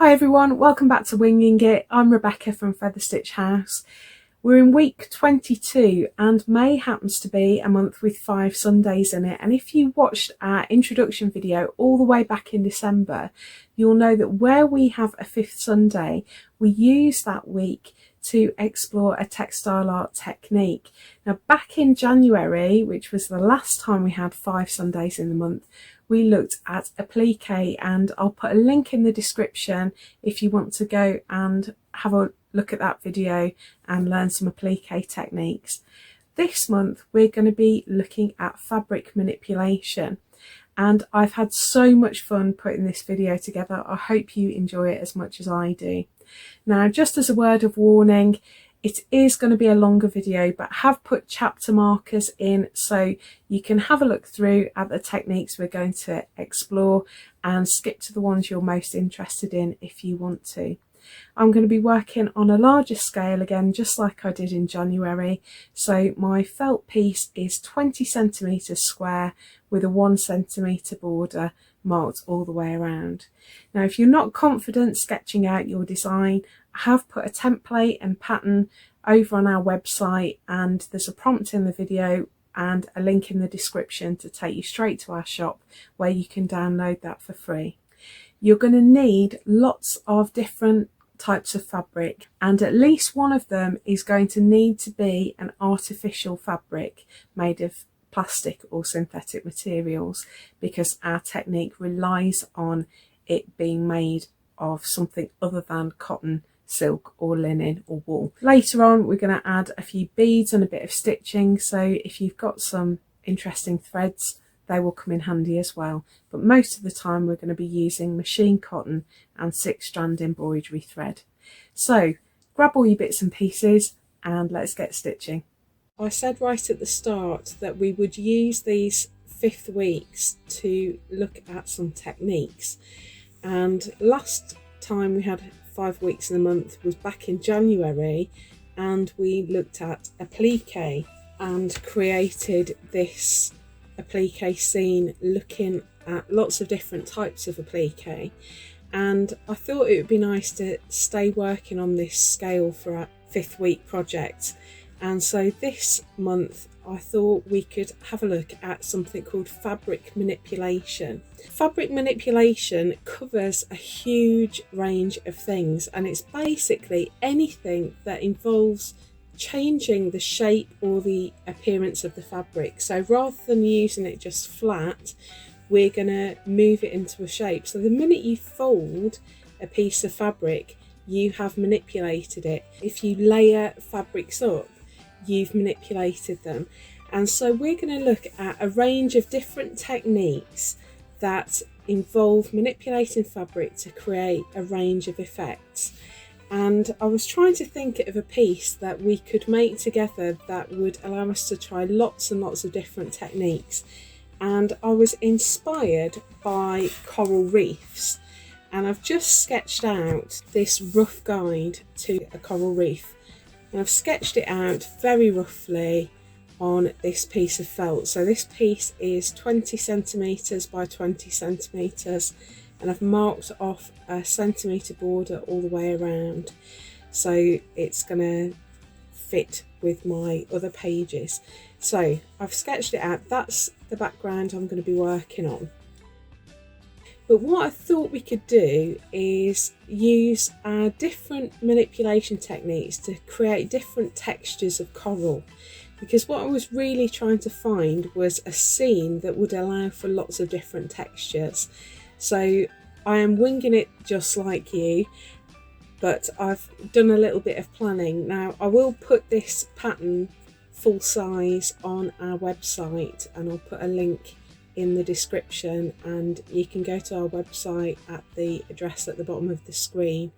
Hi everyone, welcome back to Winging It. I'm Rebecca from Feather Stitch House. We're in week 22 and May happens to be a month with 5 Sundays in it, and if you watched our introduction video all the way back in December, you'll know that where we have a 5th Sunday, we use that week to explore a textile art technique. Now back in January, which was the last time we had 5 Sundays in the month, we looked at applique, and I'll put a link in the description if you want to go and have a look at that video and learn some applique techniques. This month we're going to be looking at fabric manipulation, and I've had so much fun putting this video together. I hope you enjoy it as much as I do. Now, just as a word of warning, it is going to be a longer video, but I have put chapter markers in so you can have a look through at the techniques we're going to explore and skip to the ones you're most interested in if you want to. I'm going to be working on a larger scale again, just like I did in January. So my felt piece is 20 centimetres square with a 1 centimetre border marked all the way around. Now, if you're not confident sketching out your design, I have put a template and pattern over on our website, and there's a prompt in the video and a link in the description to take you straight to our shop where you can download that for free. You're going to need lots of different types of fabric, and at least one of them is going to need to be an artificial fabric made of plastic or synthetic materials, because our technique relies on it being made of something other than cotton, silk or linen or wool. Later on we're going to add a few beads and a bit of stitching, so if you've got some interesting threads they will come in handy as well, but most of the time we're going to be using machine cotton and 6-strand embroidery thread. So grab all your bits and pieces and let's get stitching. I said right at the start that we would use these 5th weeks to look at some techniques, and last time we had 5 weeks in the month was back in January, and we looked at applique and created this applique scene looking at lots of different types of applique, and I thought it would be nice to stay working on this scale for our 5th week project. And so this month I thought we could have a look at something called fabric manipulation. Fabric manipulation covers a huge range of things, and it's basically anything that involves changing the shape or the appearance of the fabric. So rather than using it just flat, we're going to move it into a shape. So the minute you fold a piece of fabric, you have manipulated it. If you layer fabrics up, you've manipulated them. And so we're going to look at a range of different techniques that involve manipulating fabric to create a range of effects. And I was trying to think of a piece that we could make together that would allow us to try lots and lots of different techniques, and I was inspired by coral reefs, and I've just sketched out this rough guide to a coral reef. And I've sketched it out very roughly on this piece of felt. So this piece is 20 centimetres by 20 centimetres, and I've marked off a centimetre border all the way around, so it's going to fit with my other pages. So I've sketched it out. That's the background I'm going to be working on. But what I thought we could do is use our different manipulation techniques to create different textures of coral, because what I was really trying to find was a scene that would allow for lots of different textures. So I am winging it just like you, but I've done a little bit of planning. Now I will put this pattern full size on our website, and I'll put a link in the description, and you can go to our website at the address at the bottom of the screen,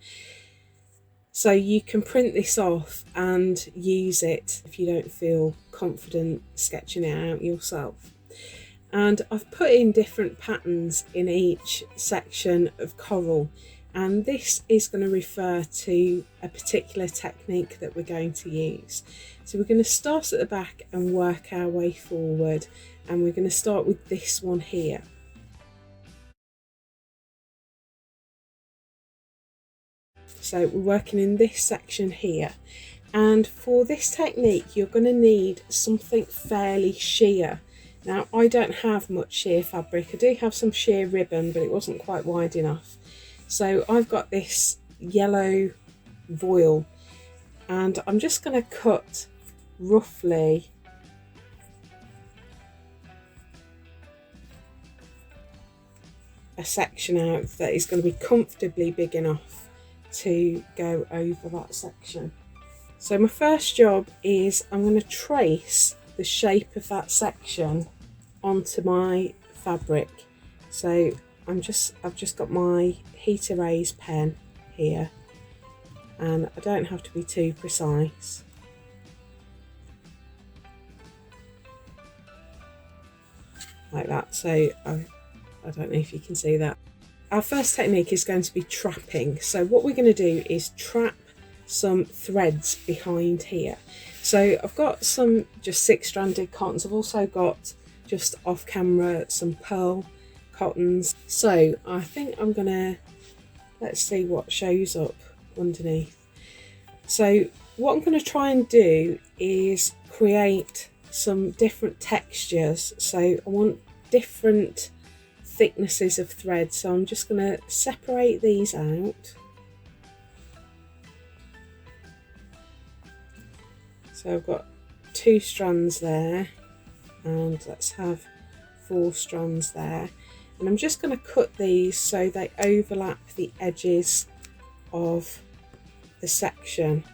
so you can print this off and use it if you don't feel confident sketching it out yourself. And I've put in different patterns in each section of coral, and this is going to refer to a particular technique that we're going to use. So we're going to start at the back and work our way forward, and we're going to start with this one here. So we're working in this section here, and for this technique you're going to need something fairly sheer. Now I don't have much sheer fabric. I do have some sheer ribbon, but it wasn't quite wide enough. So I've got this yellow voile, and I'm just going to cut roughly a section out that is going to be comfortably big enough to go over that section. So my first job is I'm going to trace the shape of that section onto my fabric. So I've just got my heat erase pen here, and I don't have to be too precise. Like that. So I don't know if you can see that. Our first technique is going to be trapping. So what we're going to do is trap some threads behind here. So I've got some just 6-stranded cottons. I've also got just off camera some pearl cottons. So I think I'm gonna, let's see what shows up underneath. So what I'm going to try and do is create some different textures. So I want different thicknesses of thread, so I'm just going to separate these out. So I've got 2 strands there, and let's have 4 strands there, and I'm just going to cut these so they overlap the edges of the section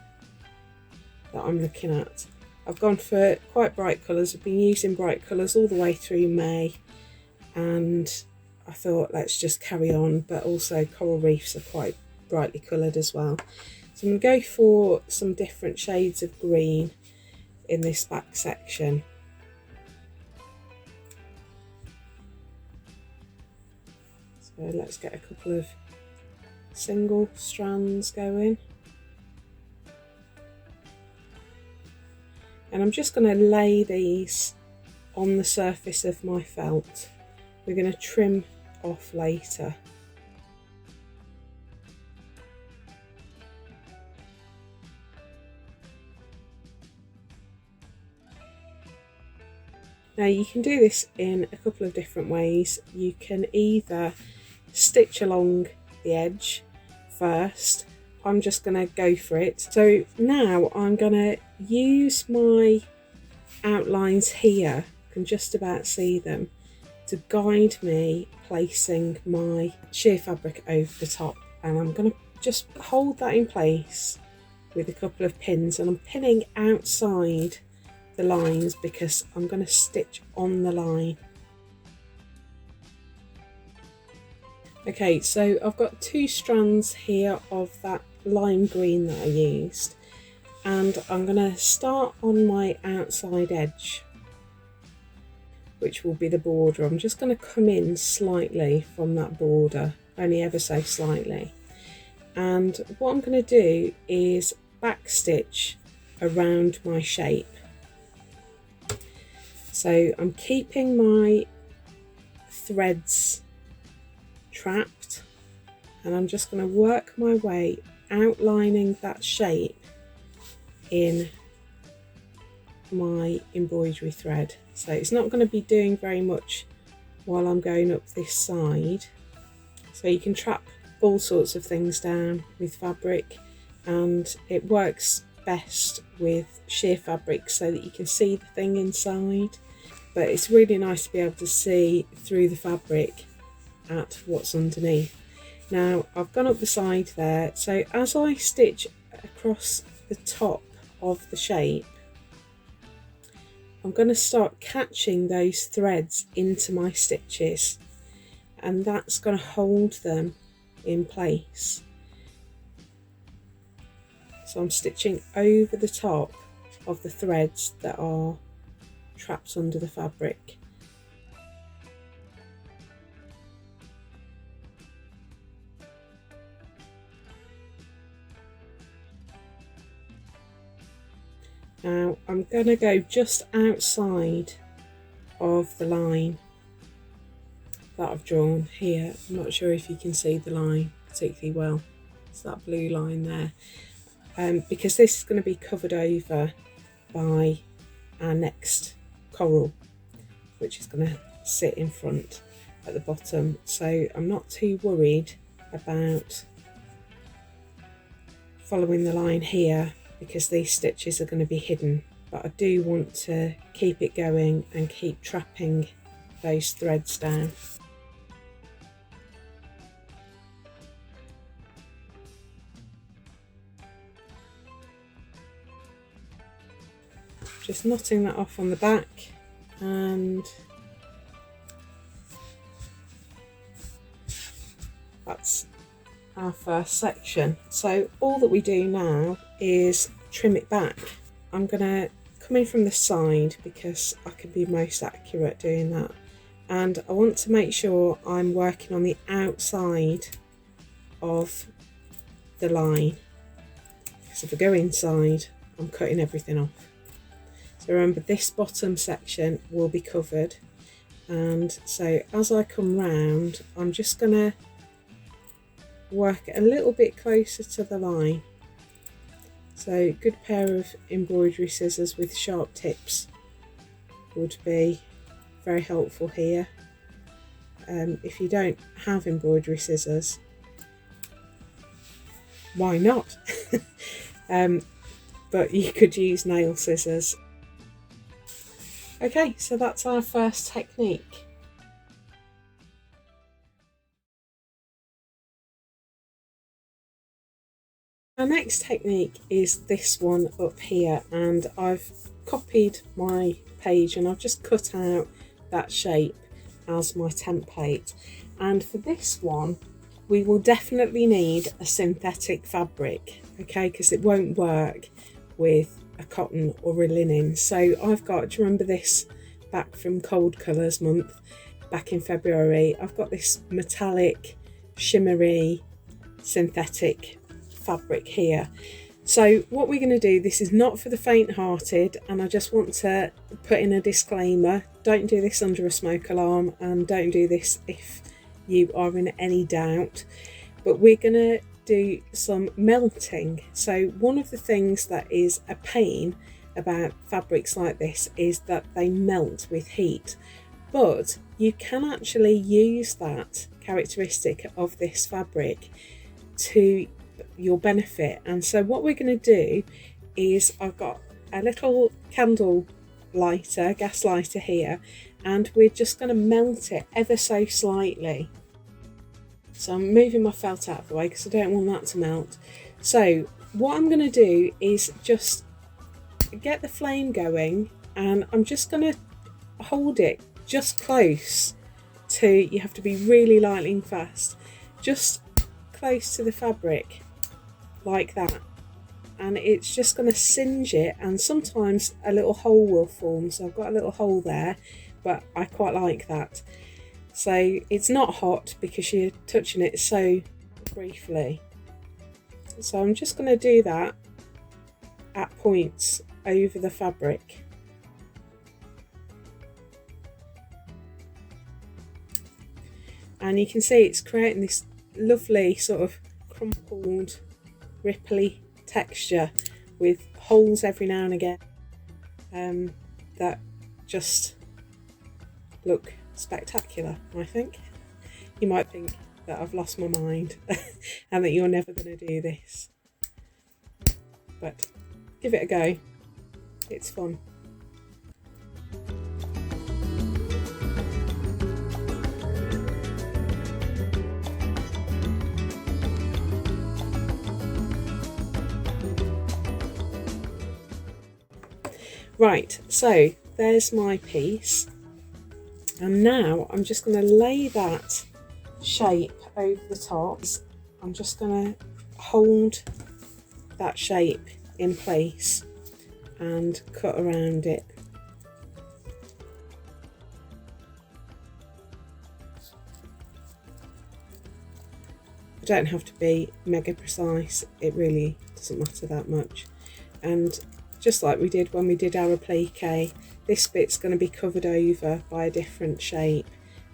that I'm looking at. I've gone for quite bright colours. I've been using bright colours all the way through May, and I thought let's just carry on, but also coral reefs are quite brightly coloured as well. So I'm going to go for some different shades of green in this back section. So let's get a couple of single strands going. And I'm just going to lay these on the surface of my felt. We're going to trim off later. Now you can do this in a couple of different ways. You can either stitch along the edge first. I'm just going to go for it. So now I'm going to use my outlines here, you can just about see them, to guide me placing my sheer fabric over the top. And I'm going to just hold that in place with a couple of pins, and I'm pinning outside the lines because I'm going to stitch on the line. Okay, so I've got 2 strands here of that lime green that I used, and I'm going to start on my outside edge, which will be the border. I'm just going to come in slightly from that border, only ever so slightly, and what I'm going to do is back stitch around my shape. So I'm keeping my threads trapped, and I'm just going to work my way outlining that shape in my embroidery thread. So it's not going to be doing very much while I'm going up this side. So you can trap all sorts of things down with fabric, and it works best with sheer fabric so that you can see the thing inside, but it's really nice to be able to see through the fabric at what's underneath. Now I've gone up the side there, so as I stitch across the top of the shape, I'm going to start catching those threads into my stitches, and that's going to hold them in place. So I'm stitching over the top of the threads that are trapped under the fabric. Now I'm going to go just outside of the line that I've drawn here. I'm not sure if you can see the line particularly well. It's that blue line there. Because this is going to be covered over by our next coral, which is going to sit in front at the bottom. So I'm not too worried about following the line here because these stitches are going to be hidden, but I do want to keep it going and keep trapping those threads down. Just knotting that off on the back, and that's our first section. So all that we do now is trim it back. I'm going to come in from the side because I can be most accurate doing that, and I want to make sure I'm working on the outside of the line, because if I go inside I'm cutting everything off. So remember, this bottom section will be covered, and so as I come round I'm just going to work a little bit closer to the line. So good pair of embroidery scissors with sharp tips would be very helpful here. If you don't have embroidery scissors, why not? But you could use nail scissors. Okay, so that's our first technique. Our next technique is this one up here, and I've copied my page and I've just cut out that shape as my template. And for this one we will definitely need a synthetic fabric, okay, because it won't work with a cotton or a linen. So I've got, do you remember this back from Cold Colours month back in February? I've got this metallic shimmery synthetic fabric here. So what we're going to do, this is not for the faint-hearted, and I just want to put in a disclaimer: don't do this under a smoke alarm, and don't do this if you are in any doubt. But we're going to do some melting. So one of the things that is a pain about fabrics like this is that they melt with heat, but you can actually use that characteristic of this fabric to your benefit. And so what we're going to do is, I've got a little candle lighter, gas lighter here, and we're just going to melt it ever so slightly. So I'm moving my felt out of the way because I don't want that to melt. So what I'm going to do is just get the flame going, and I'm just going to hold it just close to, you have to be really lightning fast, just close to the fabric like that, and it's just going to singe it, and sometimes a little hole will form. So I've got a little hole there, but I quite like that. So it's not hot because you're touching it so briefly. So I'm just going to do that at points over the fabric. And you can see it's creating this lovely sort of crumpled, ripply texture with holes every now and again that just look spectacular. I think you might think that I've lost my mind and that you're never going to do this, but give it a go, it's fun. Right, so there's my piece, and now I'm just going to lay that shape over the top. I'm just going to hold that shape in place and cut around it. I don't have to be mega precise, it really doesn't matter that much. And just like we did when we did our applique, this bit's going to be covered over by a different shape,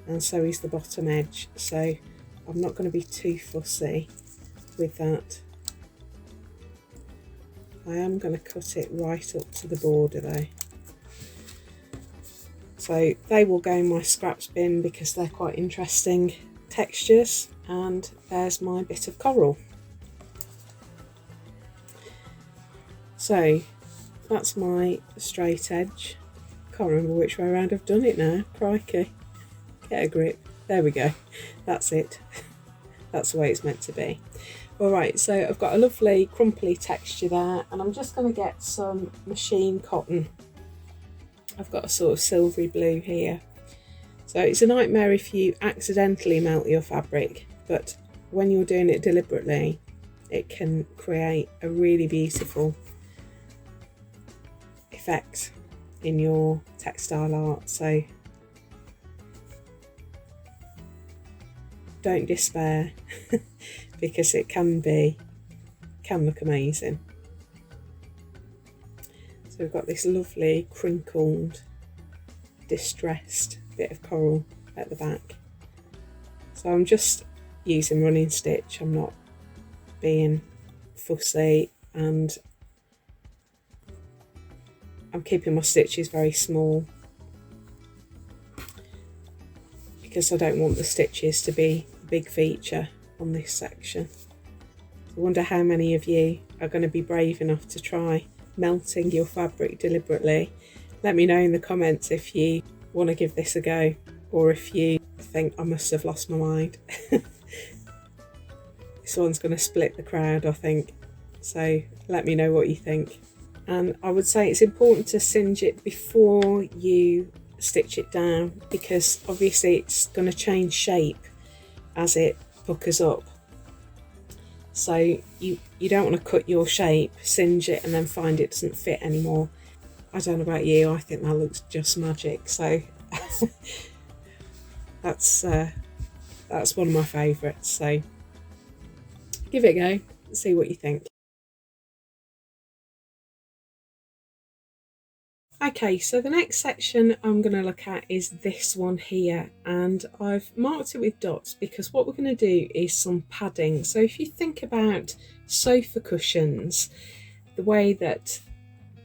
and so is the bottom edge, so I'm not going to be too fussy. with that. I am going to cut it right up to the border though. So they will go in my scraps bin because they're quite interesting textures. And there's my bit of coral. So that's my straight edge. Can't remember which way around I've done it now. Crikey. Get a grip. There we go. That's it. That's the way it's meant to be. Alright, so I've got a lovely crumply texture there, and I'm just going to get some machine cotton. I've got a sort of silvery blue here. So it's a nightmare if you accidentally melt your fabric, but when you're doing it deliberately, it can create a really beautiful effect in your textile art. So don't despair because it can look amazing. So we've got this lovely crinkled, distressed bit of coral at the back. So I'm just using running stitch, I'm not being fussy, and I'm keeping my stitches very small because I don't want the stitches to be a big feature on this section. I wonder how many of you are going to be brave enough to try melting your fabric deliberately. Let me know in the comments if you want to give this a go, or if you think I must have lost my mind. This one's going to split the crowd, I think, so let me know what you think. And I would say it's important to singe it before you stitch it down, because obviously it's going to change shape as it puckers up. So you don't want to cut your shape, singe it, and then find it doesn't fit anymore. I don't know about you, I think that looks just magic. So that's one of my favourites. So give it a go, see what you think. Okay, so the next section I'm going to look at is this one here, and I've marked it with dots because what we're going to do is some padding. So if you think about sofa cushions, the way that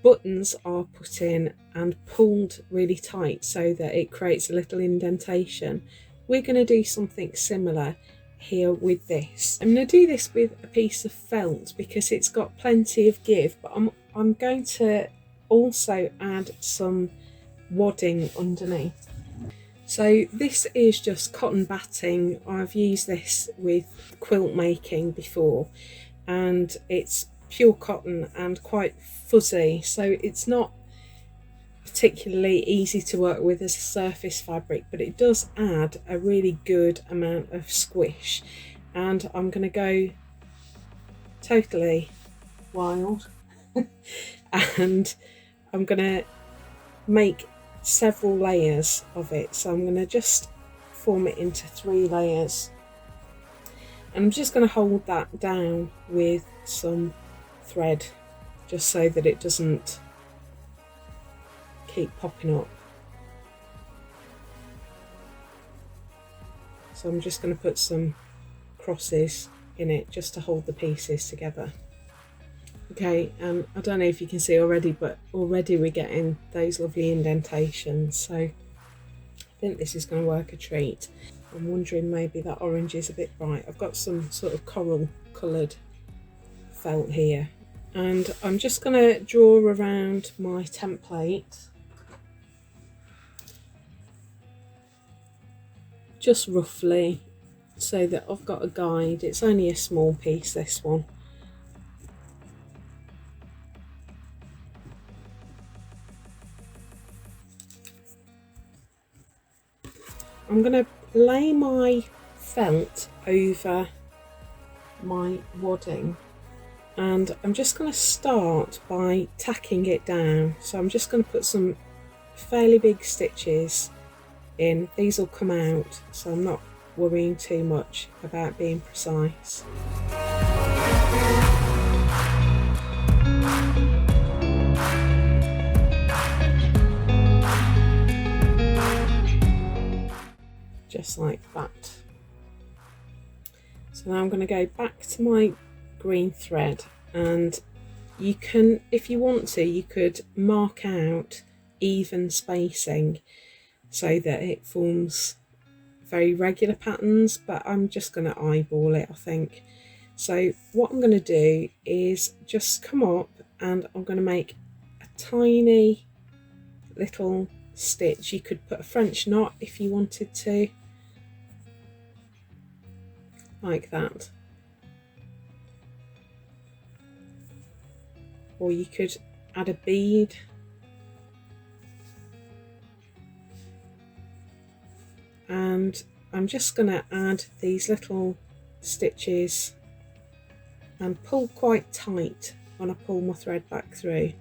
buttons are put in and pulled really tight so that it creates a little indentation, we're going to do something similar here with this. I'm going to do this with a piece of felt because it's got plenty of give, but I'm going to also add some wadding underneath. So this is just cotton batting. I've used this with quilt making before, and it's pure cotton and quite fuzzy, so it's not particularly easy to work with as a surface fabric, but it does add a really good amount of squish. And I'm going to go totally wild and I'm going to make several layers of it. So I'm going to just form it into 3 layers, and I'm just going to hold that down with some thread just so that it doesn't keep popping up. So I'm just going to put some crosses in it just to hold the pieces together. Okay, I don't know if you can see already, but already we're getting those lovely indentations, so I think this is going to work a treat. I'm wondering maybe that orange is a bit bright. I've got some sort of coral coloured felt here, and I'm just going to draw around my template just roughly so that I've got a guide. It's only a small piece, this one. I'm going to lay my felt over my wadding, and I'm just going to start by tacking it down. So I'm just going to put some fairly big stitches in. These will come out, so I'm not worrying too much about being precise. Just like that. So now I'm going to go back to my green thread, and you can, if you want to, you could mark out even spacing so that it forms very regular patterns, but I'm just going to eyeball it, I think. So what I'm going to do is just come up and I'm going to make a tiny little stitch. You could put a French knot if you wanted to, like that, or you could add a bead. And I'm just going to add these little stitches and pull quite tight when I pull my thread back through.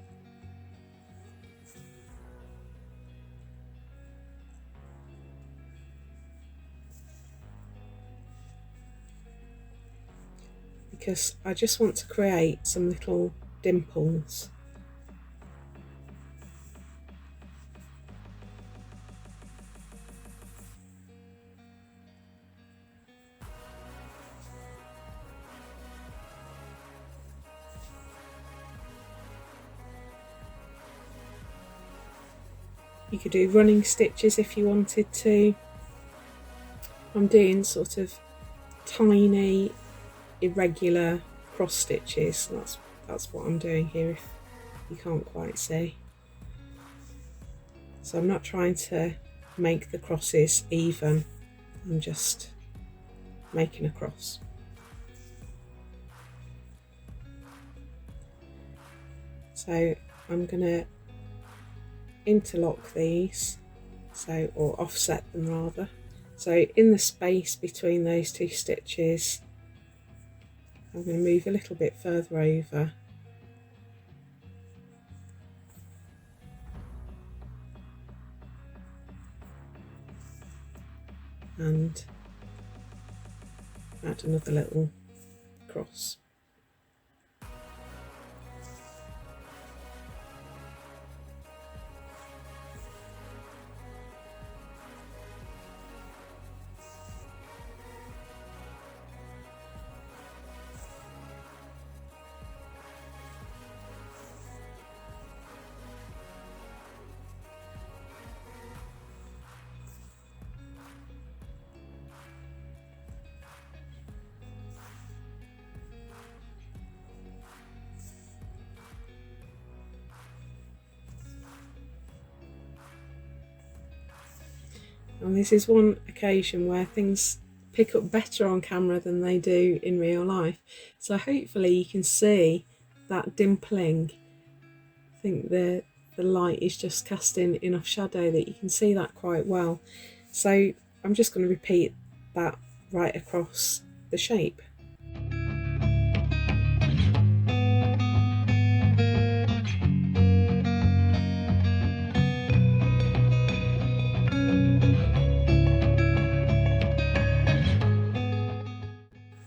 Because I just want to create some little dimples. You could do running stitches if you wanted to. I'm doing sort of tiny irregular cross stitches. That's what I'm doing here, if you can't quite see. So I'm not trying to make the crosses even, I'm just making a cross. So I'm going to interlock these, so, or offset them rather. So in the space between those two stitches, I'm going to move a little bit further over and add another little cross. And this is one occasion where things pick up better on camera than they do in real life. So hopefully you can see that dimpling. I think the light is just casting enough shadow that you can see that quite well. So I'm just going to repeat that right across the shape.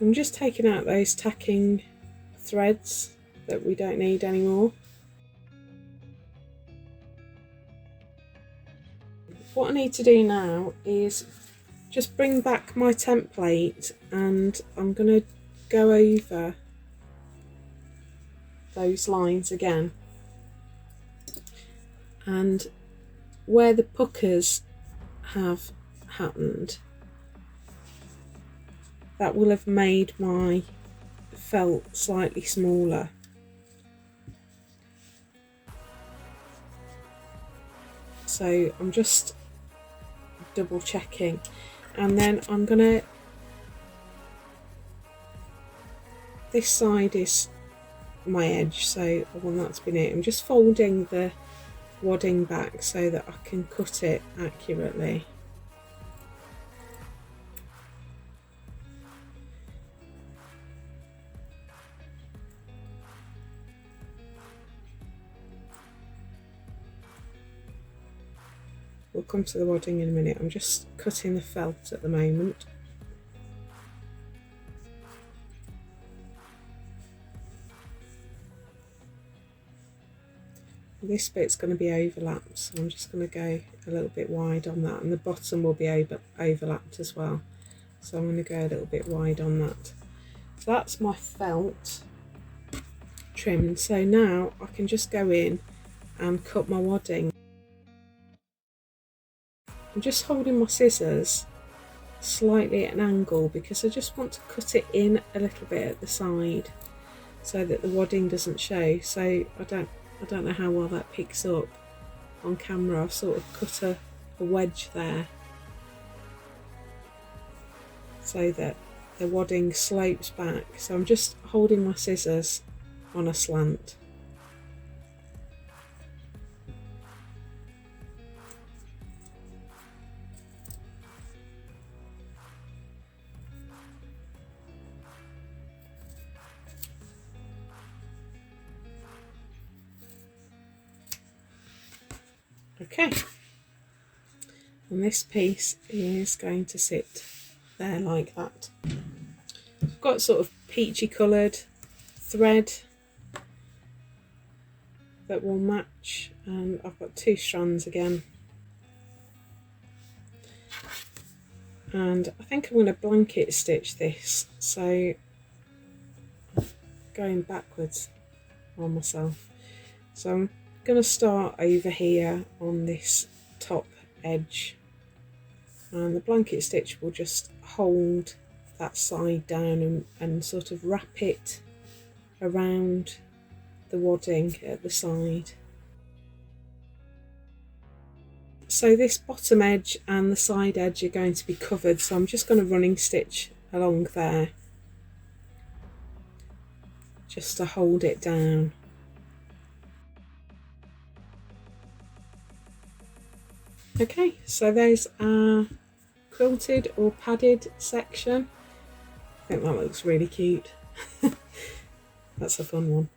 I'm just taking out those tacking threads that we don't need anymore. What I need to do now is just bring back my template, and I'm going to go over those lines again, and where the puckers have happened, that will have made my felt slightly smaller. So I'm just double checking, and then I'm gonna, this side is my edge, so I want that to be neat. I'm just folding the wadding back so that I can cut it accurately. We'll come to the wadding in a minute. I'm just cutting the felt at the moment. This bit's going to be overlapped, so I'm just going to go a little bit wide on that, and the bottom will be overlapped as well. So I'm going to go a little bit wide on that. So that's my felt trimmed. So now I can just go in and cut my wadding. I'm just holding my scissors slightly at an angle because I just want to cut it in a little bit at the side so that the wadding doesn't show. So I don't know how well that picks up on camera. I've sort of cut a wedge there so that the wadding slopes back. So I'm just holding my scissors on a slant. Okay, and this piece is going to sit there like that. I've got sort of peachy coloured thread that will match, and I've got 2 strands again, and I think I'm going to blanket stitch this, so going backwards on myself. So I'm going to start over here on this top edge, and the blanket stitch will just hold that side down and sort of wrap it around the wadding at the side. So this bottom edge and the side edge are going to be covered, so I'm just going to running stitch along there just to hold it down. Okay, so those are quilted or padded section. I think that looks really cute. That's a fun one.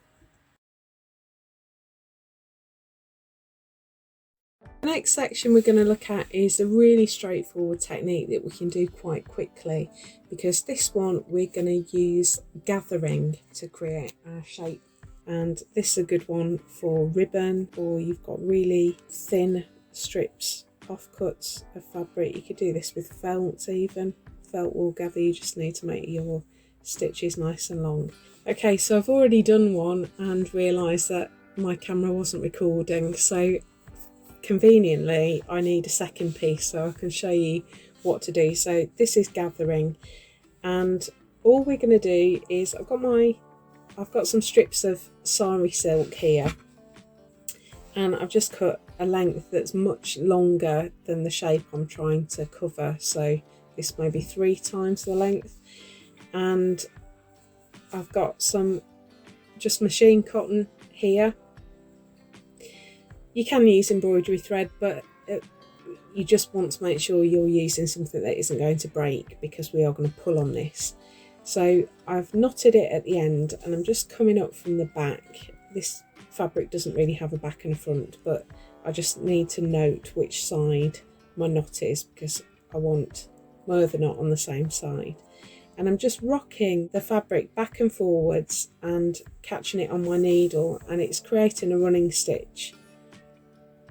The next section we're going to look at is a really straightforward technique that we can do quite quickly, because this one we're going to use gathering to create our shape, and this is a good one for ribbon, or you've got really thin strips, offcuts of fabric. You could do this with felt even. Felt will gather, you just need to make your stitches nice and long. Okay, so I've already done one and realised that my camera wasn't recording, so conveniently I need a second piece so I can show you what to do. So this is gathering, and all we're going to do is I've got some strips of sari silk here, and I've just cut a length that's much longer than the shape I'm trying to cover, so this may be 3 times the length, and I've got some just machine cotton here. You can use embroidery thread, but you just want to make sure you're using something that isn't going to break, because we are going to pull on this. So I've knotted it at the end, and I'm just coming up from the back. This fabric doesn't really have a back and a front, but I just need to note which side my knot is, because I want my other knot on the same side. And I'm just rocking the fabric back and forwards and catching it on my needle, and it's creating a running stitch.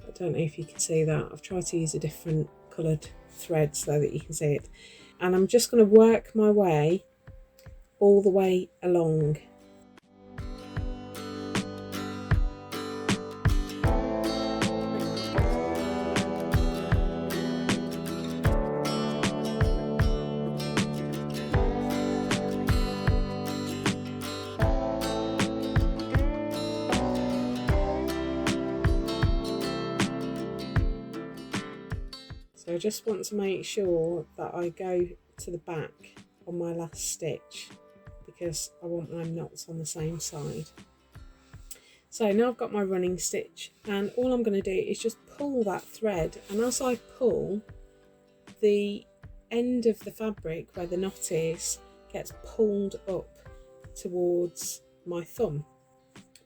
I don't know if you can see that. I've tried to use a different coloured thread so that you can see it. And I'm just going to work my way all the way along. So I just want to make sure that I go to the back on my last stitch, because I want my knots on the same side. So now I've got my running stitch, and all I'm going to do is just pull that thread, and as I pull, the end of the fabric where the knot is gets pulled up towards my thumb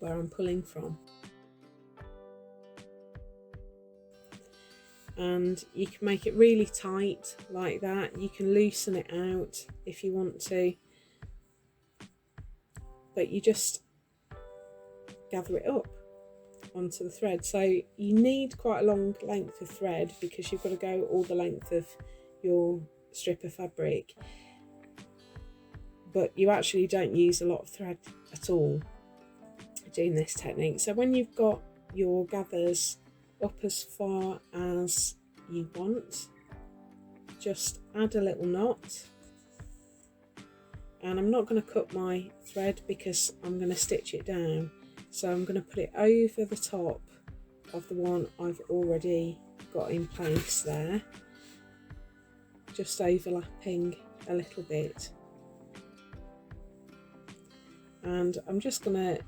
where I'm pulling from. And you can make it really tight like that. You can loosen it out if you want to, but you just gather it up onto the thread. So you need quite a long length of thread, because you've got to go all the length of your strip of fabric. but you actually don't use a lot of thread at all doing this technique. So when you've got your gathers up as far as you want, just add a little knot. And I'm not going to cut my thread because I'm going to stitch it down, so I'm going to put it over the top of the one I've already got in place there, just overlapping a little bit. And I'm just going to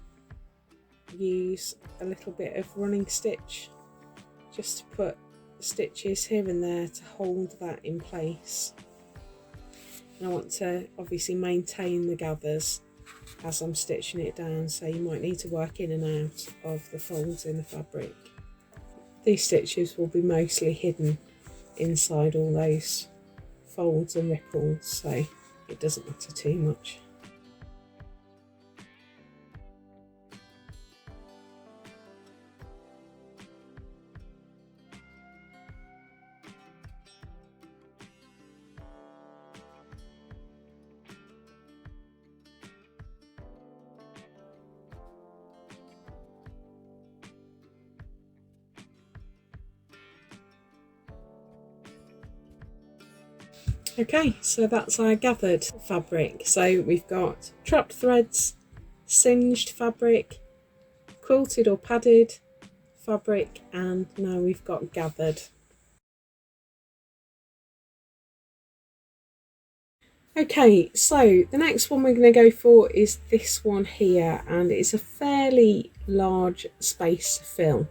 use a little bit of running stitch just to put stitches here and there to hold that in place. And I want to obviously maintain the gathers as I'm stitching it down, so you might need to work in and out of the folds in the fabric. These stitches will be mostly hidden inside all those folds and ripples, so it doesn't matter too much. Okay, so that's our gathered fabric. So we've got trapped threads, singed fabric, quilted or padded fabric, and now we've got gathered. Okay, so the next one we're going to go for is this one here, and it's a fairly large space to fill.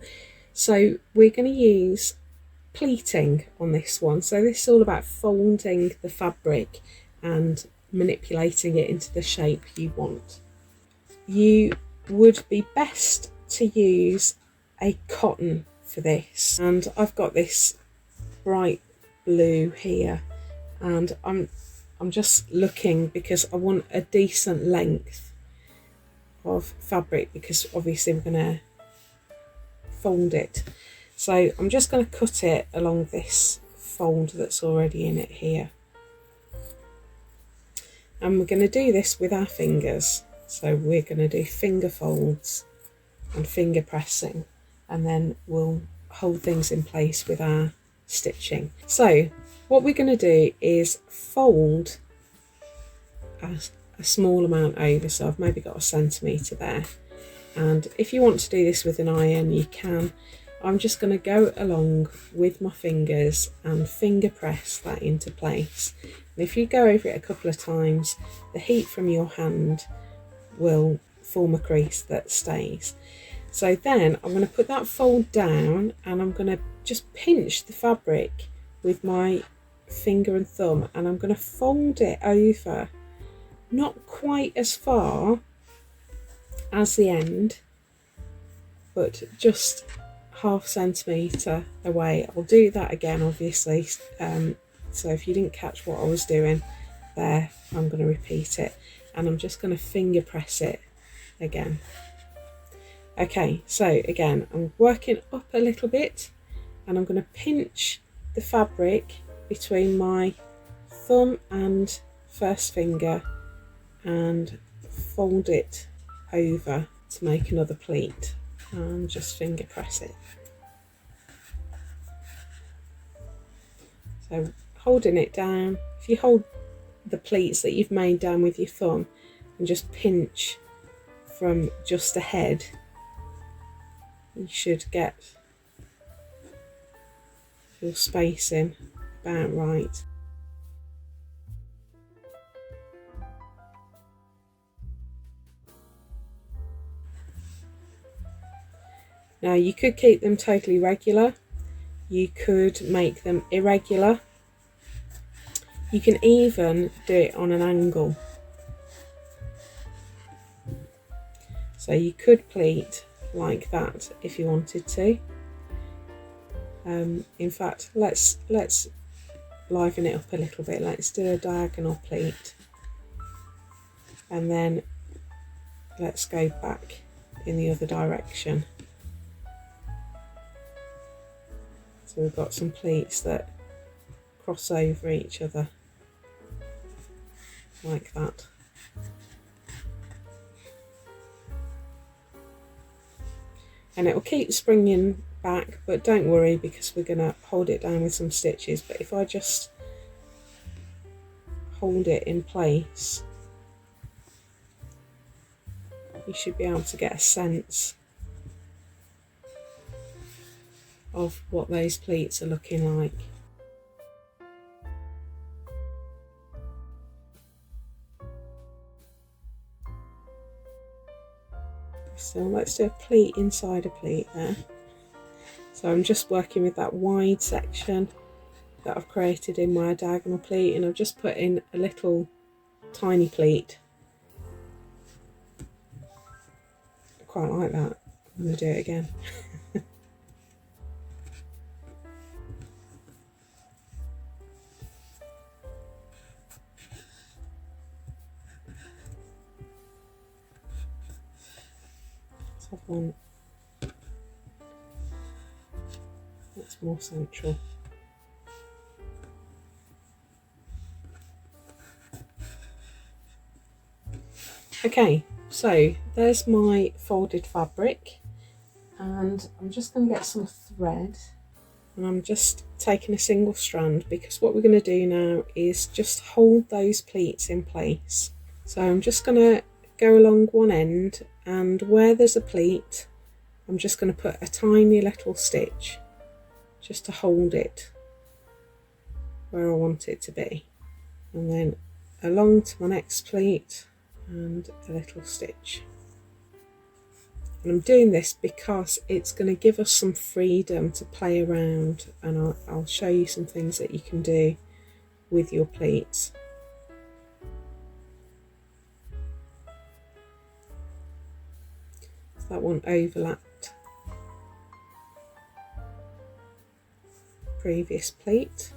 So we're going to use pleating on this one. So this is all about folding the fabric and manipulating it into the shape you want. You would be best to use a cotton for this, and I've got this bright blue here, and I'm just looking because I want a decent length of fabric, because obviously we're going to fold it. So I'm just going to cut it along this fold that's already in it here. And we're going to do this with our fingers. So we're going to do finger folds and finger pressing, and then we'll hold things in place with our stitching. So what we're going to do is fold a small amount over, so I've maybe got 1 centimetre there. And if you want to do this with an iron, you can. I'm just going to go along with my fingers and finger press that into place. And if you go over it a couple of times, the heat from your hand will form a crease that stays. So then I'm going to put that fold down, and I'm going to just pinch the fabric with my finger and thumb, and I'm going to fold it over, not quite as far as the end, but just 1/2 centimetre away. I'll do that again, obviously, so if you didn't catch what I was doing there, I'm going to repeat it, and I'm just going to finger press it again. Okay, so again, I'm working up a little bit, and I'm going to pinch the fabric between my thumb and first finger and fold it over to make another pleat, and just finger press it. So holding it down, if you hold the pleats that you've made down with your thumb and just pinch from just ahead, you should get your spacing about right. Now you could keep them totally regular, you could make them irregular, you can even do it on an angle. So you could pleat like that if you wanted to. In fact, let's liven it up a little bit. Let's do a diagonal pleat, and then let's go back in the other direction. So we've got some pleats that cross over each other like that. And it will keep springing back, but don't worry because we're going to hold it down with some stitches. But if I just hold it in place, you should be able to get a sense of what those pleats are looking like. So let's do a pleat inside a pleat there. So I'm just working with that wide section that I've created in my diagonal pleat, and I've just put in a little tiny pleat. I quite like that. I'm going to do it again. Let's have one that's more central. Okay, so there's my folded fabric, and I'm just going to get some thread, and I'm just taking a single strand because what we're going to do now is just hold those pleats in place. So I'm just going to go along one end, and where there's a pleat I'm just going to put a tiny little stitch just to hold it where I want it to be, and then along to my next pleat and a little stitch. And I'm doing this because it's going to give us some freedom to play around, and I'll show you some things that you can do with your pleats. So that one overlapped previous pleat.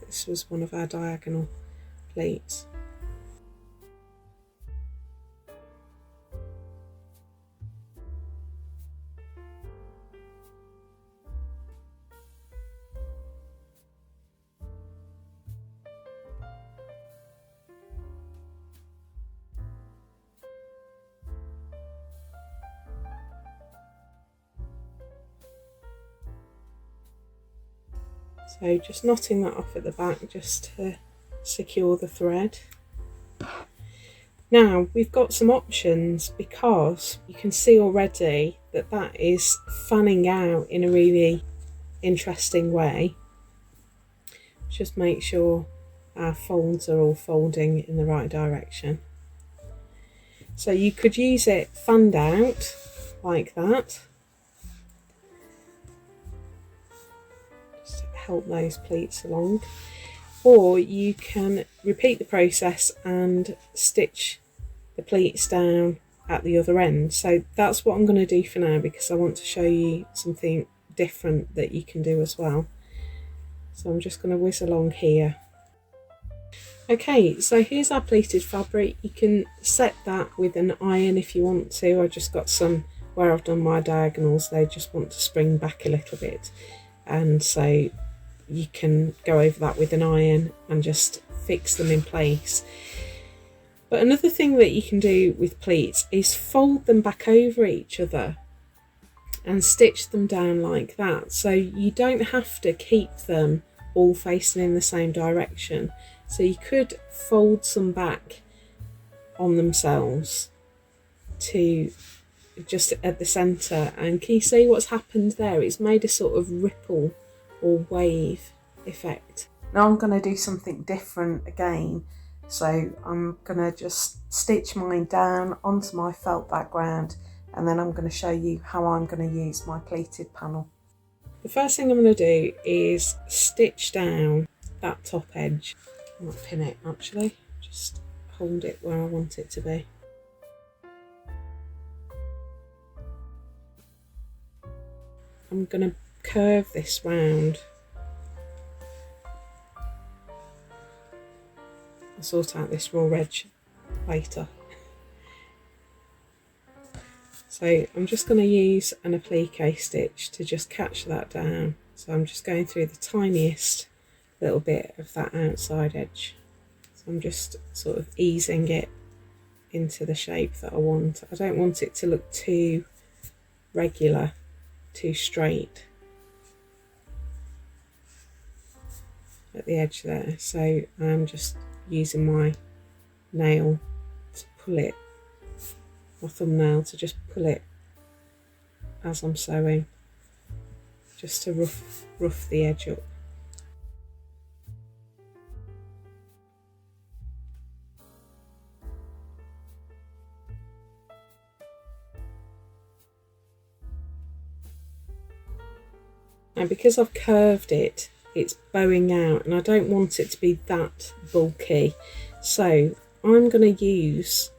This was one of our diagonal pleats. So just knotting that off at the back just to secure the thread. Now we've got some options because you can see already that that is fanning out in a really interesting way. Just make sure our folds are all folding in the right direction. So you could use it fanned out like that. Help those pleats along, or you can repeat the process and stitch the pleats down at the other end. So that's what I'm going to do for now because I want to show you something different that you can do as well. So I'm just going to whiz along here. Okay, so here's our pleated fabric. You can set that with an iron if you want to. I just got some where I've done my diagonals, they just want to spring back a little bit, and so you can go over that with an iron and just fix them in place. But another thing that you can do with pleats is fold them back over each other and stitch them down like that, so you don't have to keep them all facing in the same direction. So you could fold some back on themselves to just at the centre, and can you see what's happened there? It's made a sort of ripple or wave effect. Now I'm going to do something different again, so I'm going to just stitch mine down onto my felt background, and then I'm going to show you how I'm going to use my pleated panel. The first thing I'm going to do is stitch down that top edge. I might pin it actually, just hold it where I want it to be. I'm going to curve this round. I'll sort out this raw edge later. So I'm just going to use an applique stitch to just catch that down. So I'm just going through the tiniest little bit of that outside edge. So I'm just sort of easing it into the shape that I want. I don't want it to look too regular, too straight at the edge there. So I'm just using my nail to pull it, my thumbnail to just pull it as I'm sewing, just to rough the edge up. And because I've curved it, it's bowing out, and I don't want it to be that bulky. So I'm going to use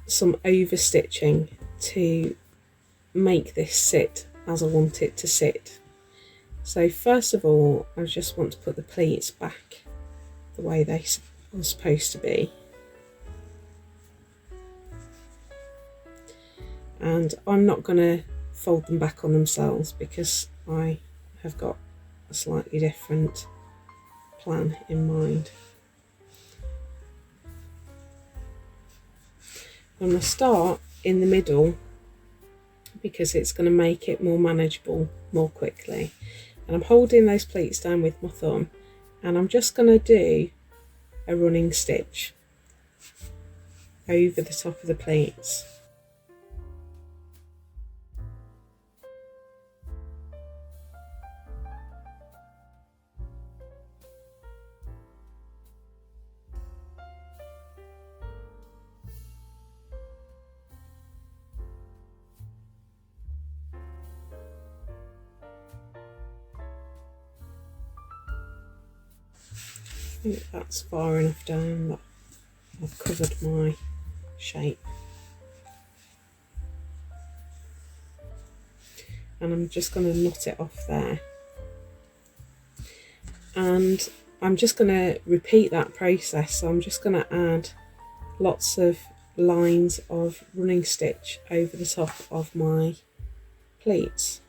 some overstitching to make this sit as I want it to sit. So first of all, I just want to put the pleats back the way they are supposed to be. And I'm not going to fold them back on themselves because I have got a slightly different plan in mind. I'm going to start in the middle because it's going to make it more manageable more quickly. And I'm holding those pleats down with my thumb, and I'm just going to do a running stitch over the top of the pleats. I think that's far enough down that I've covered my shape. And I'm just going to knot it off there. And I'm just going to repeat that process. So I'm just going to add lots of lines of running stitch over the top of my pleats.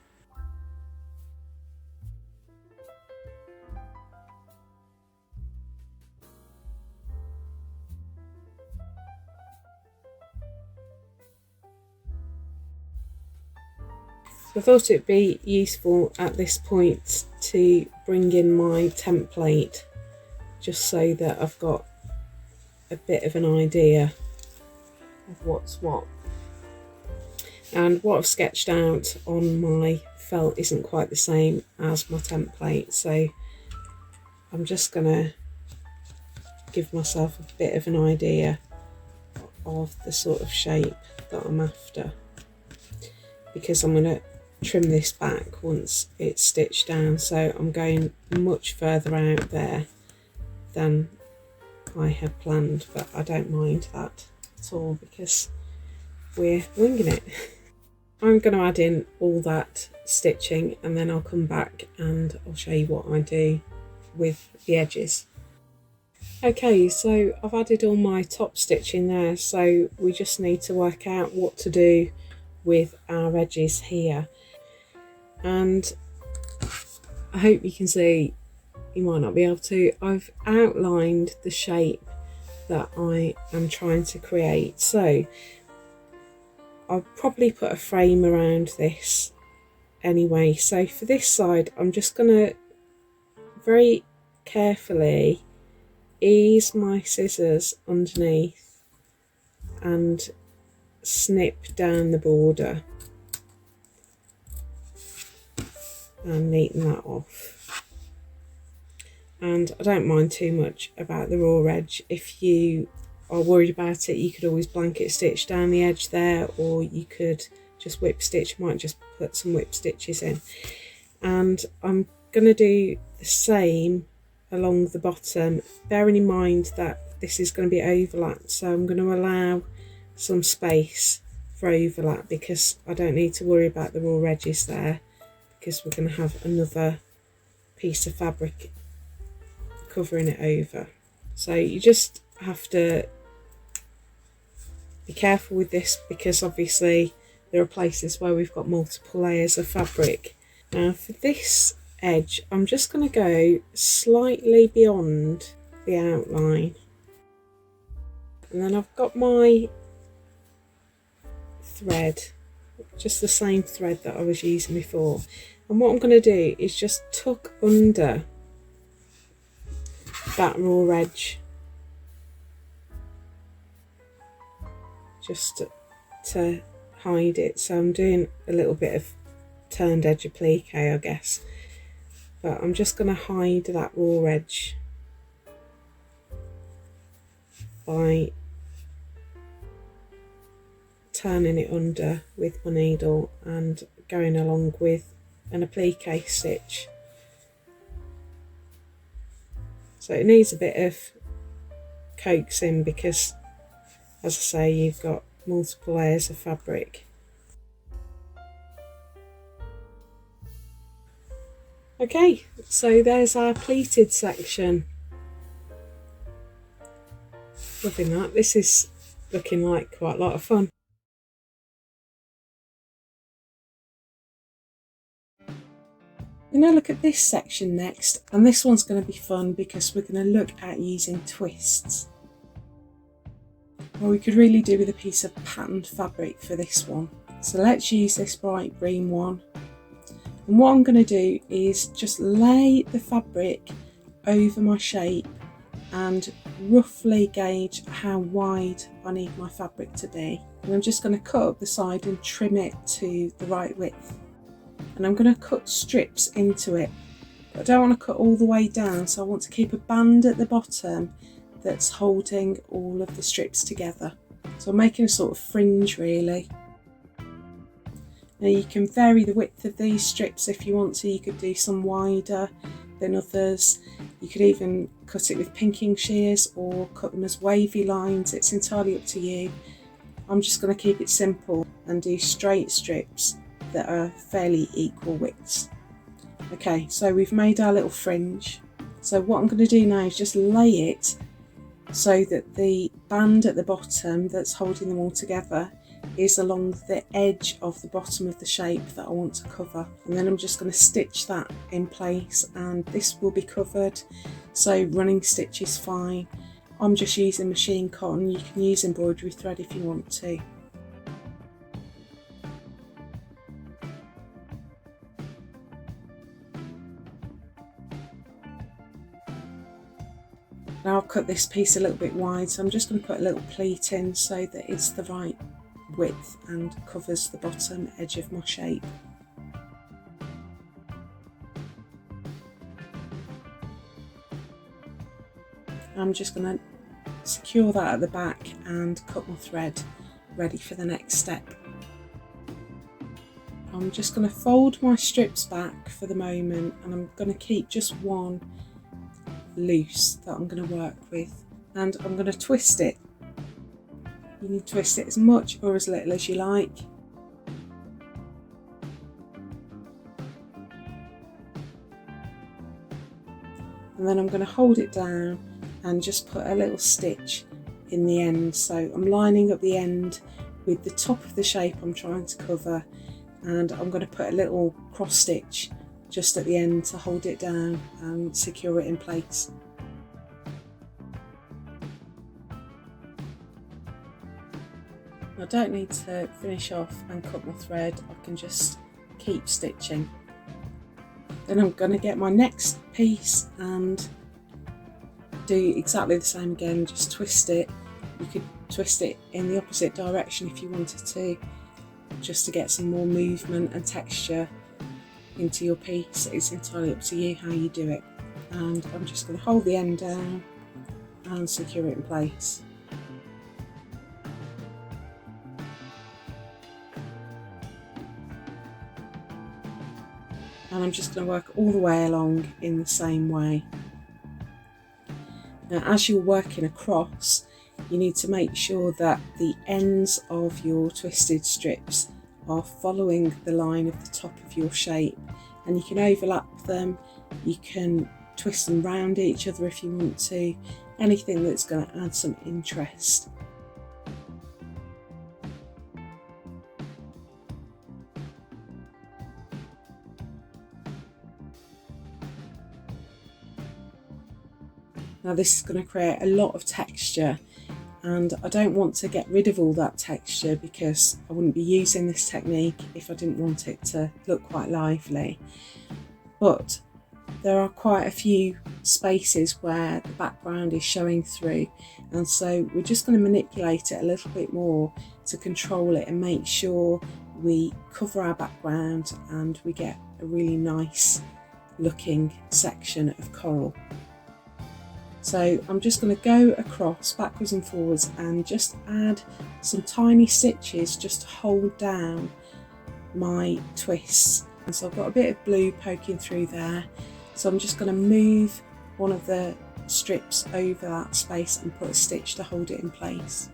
So I thought it'd be useful at this point to bring in my template, just so that I've got a bit of an idea of what's what. And what I've sketched out on my felt isn't quite the same as my template, so I'm just going to give myself a bit of an idea of the sort of shape that I'm after, because I'm going to trim this back once it's stitched down, so I'm going much further out there than I had planned, but I don't mind that at all because we're winging it. I'm going to add in all that stitching and then I'll come back and I'll show you what I do with the edges. Okay, so I've added all my top stitching there, so we just need to work out what to do with our edges here. And I hope you can see, you might not be able to, I've outlined the shape that I am trying to create. So I'll probably put a frame around this anyway. So for this side, I'm just going to very carefully ease my scissors underneath and snip down the border and neaten that off. And I don't mind too much about the raw edge. If you are worried about it, you could always blanket stitch down the edge there, or you could just whip stitch. Might just put some whip stitches in. And I'm going to do the same along the bottom, bearing in mind that this is going to be overlapped, so I'm going to allow some space for overlap because I don't need to worry about the raw edges there, because we're going to have another piece of fabric covering it over. So you just have to be careful with this, because obviously there are places where we've got multiple layers of fabric. Now for this edge, I'm just going to go slightly beyond the outline, And then I've got my thread, just the same thread that I was using before, and what I'm going to do is just tuck under that raw edge, just to hide it. So I'm doing a little bit of turned edge applique, I guess, but I'm just going to hide that raw edge by turning it under with my needle and going along with an applique stitch. So it needs a bit of coaxing because, as I say, you've got multiple layers of fabric. Okay, so there's our pleated section. Loving that. This is looking like quite a lot of fun. We're going to look at this section next, and this one's going to be fun because we're going to look at using twists. Well, we could really do with a piece of patterned fabric for this one. So let's use this bright green one. And what I'm going to do is just lay the fabric over my shape and roughly gauge how wide I need my fabric to be. And I'm just going to cut up the side and trim it to the right width. And I'm going to cut strips into it. But I don't want to cut all the way down, so I want to keep a band at the bottom that's holding all of the strips together. So I'm making a sort of fringe really. Now you can vary the width of these strips if you want to. You could do some wider than others. You could even cut it with pinking shears or cut them as wavy lines. It's entirely up to you. I'm just going to keep it simple and do straight strips that are fairly equal widths. Okay, so we've made our little fringe. So what I'm going to do now is just lay it so that the band at the bottom that's holding them all together is along the edge of the bottom of the shape that I want to cover. And then I'm just going to stitch that in place, and this will be covered, so running stitch is fine. I'm just using machine cotton. You can use embroidery thread if you want to. Now I'll cut this piece a little bit wide, so I'm just going to put a little pleat in so that it's the right width and covers the bottom edge of my shape. I'm just going to secure that at the back and cut my thread ready for the next step. I'm just going to fold my strips back for the moment, and I'm going to keep just one loose that I'm going to work with, and I'm going to twist it. You can twist it as much or as little as you like. And then I'm going to hold it down and just put a little stitch in the end. So I'm lining up the end with the top of the shape I'm trying to cover, and I'm going to put a little cross stitch just at the end to hold it down and secure it in place. I don't need to finish off and cut my thread, I can just keep stitching. Then I'm going to get my next piece and do exactly the same again, just twist it. You could twist it in the opposite direction if you wanted to, just to get some more movement and texture into your piece. It's entirely up to you how you do it. And I'm just going to hold the end down and secure it in place. And I'm just going to work all the way along in the same way. Now, as you're working across, you need to make sure that the ends of your twisted strips are following the line of the top of your shape, and you can overlap them, you can twist them round each other if you want to, anything that's going to add some interest. Now this is going to create a lot of texture and I don't want to get rid of all that texture because I wouldn't be using this technique if I didn't want it to look quite lively. But there are quite a few spaces where the background is showing through, and so we're just going to manipulate it a little bit more to control it and make sure we cover our background and we get a really nice looking section of coral. So I'm just going to go across backwards and forwards and just add some tiny stitches just to hold down my twists. And so I've got a bit of blue poking through there, so I'm just going to move one of the strips over that space and put a stitch to hold it in place.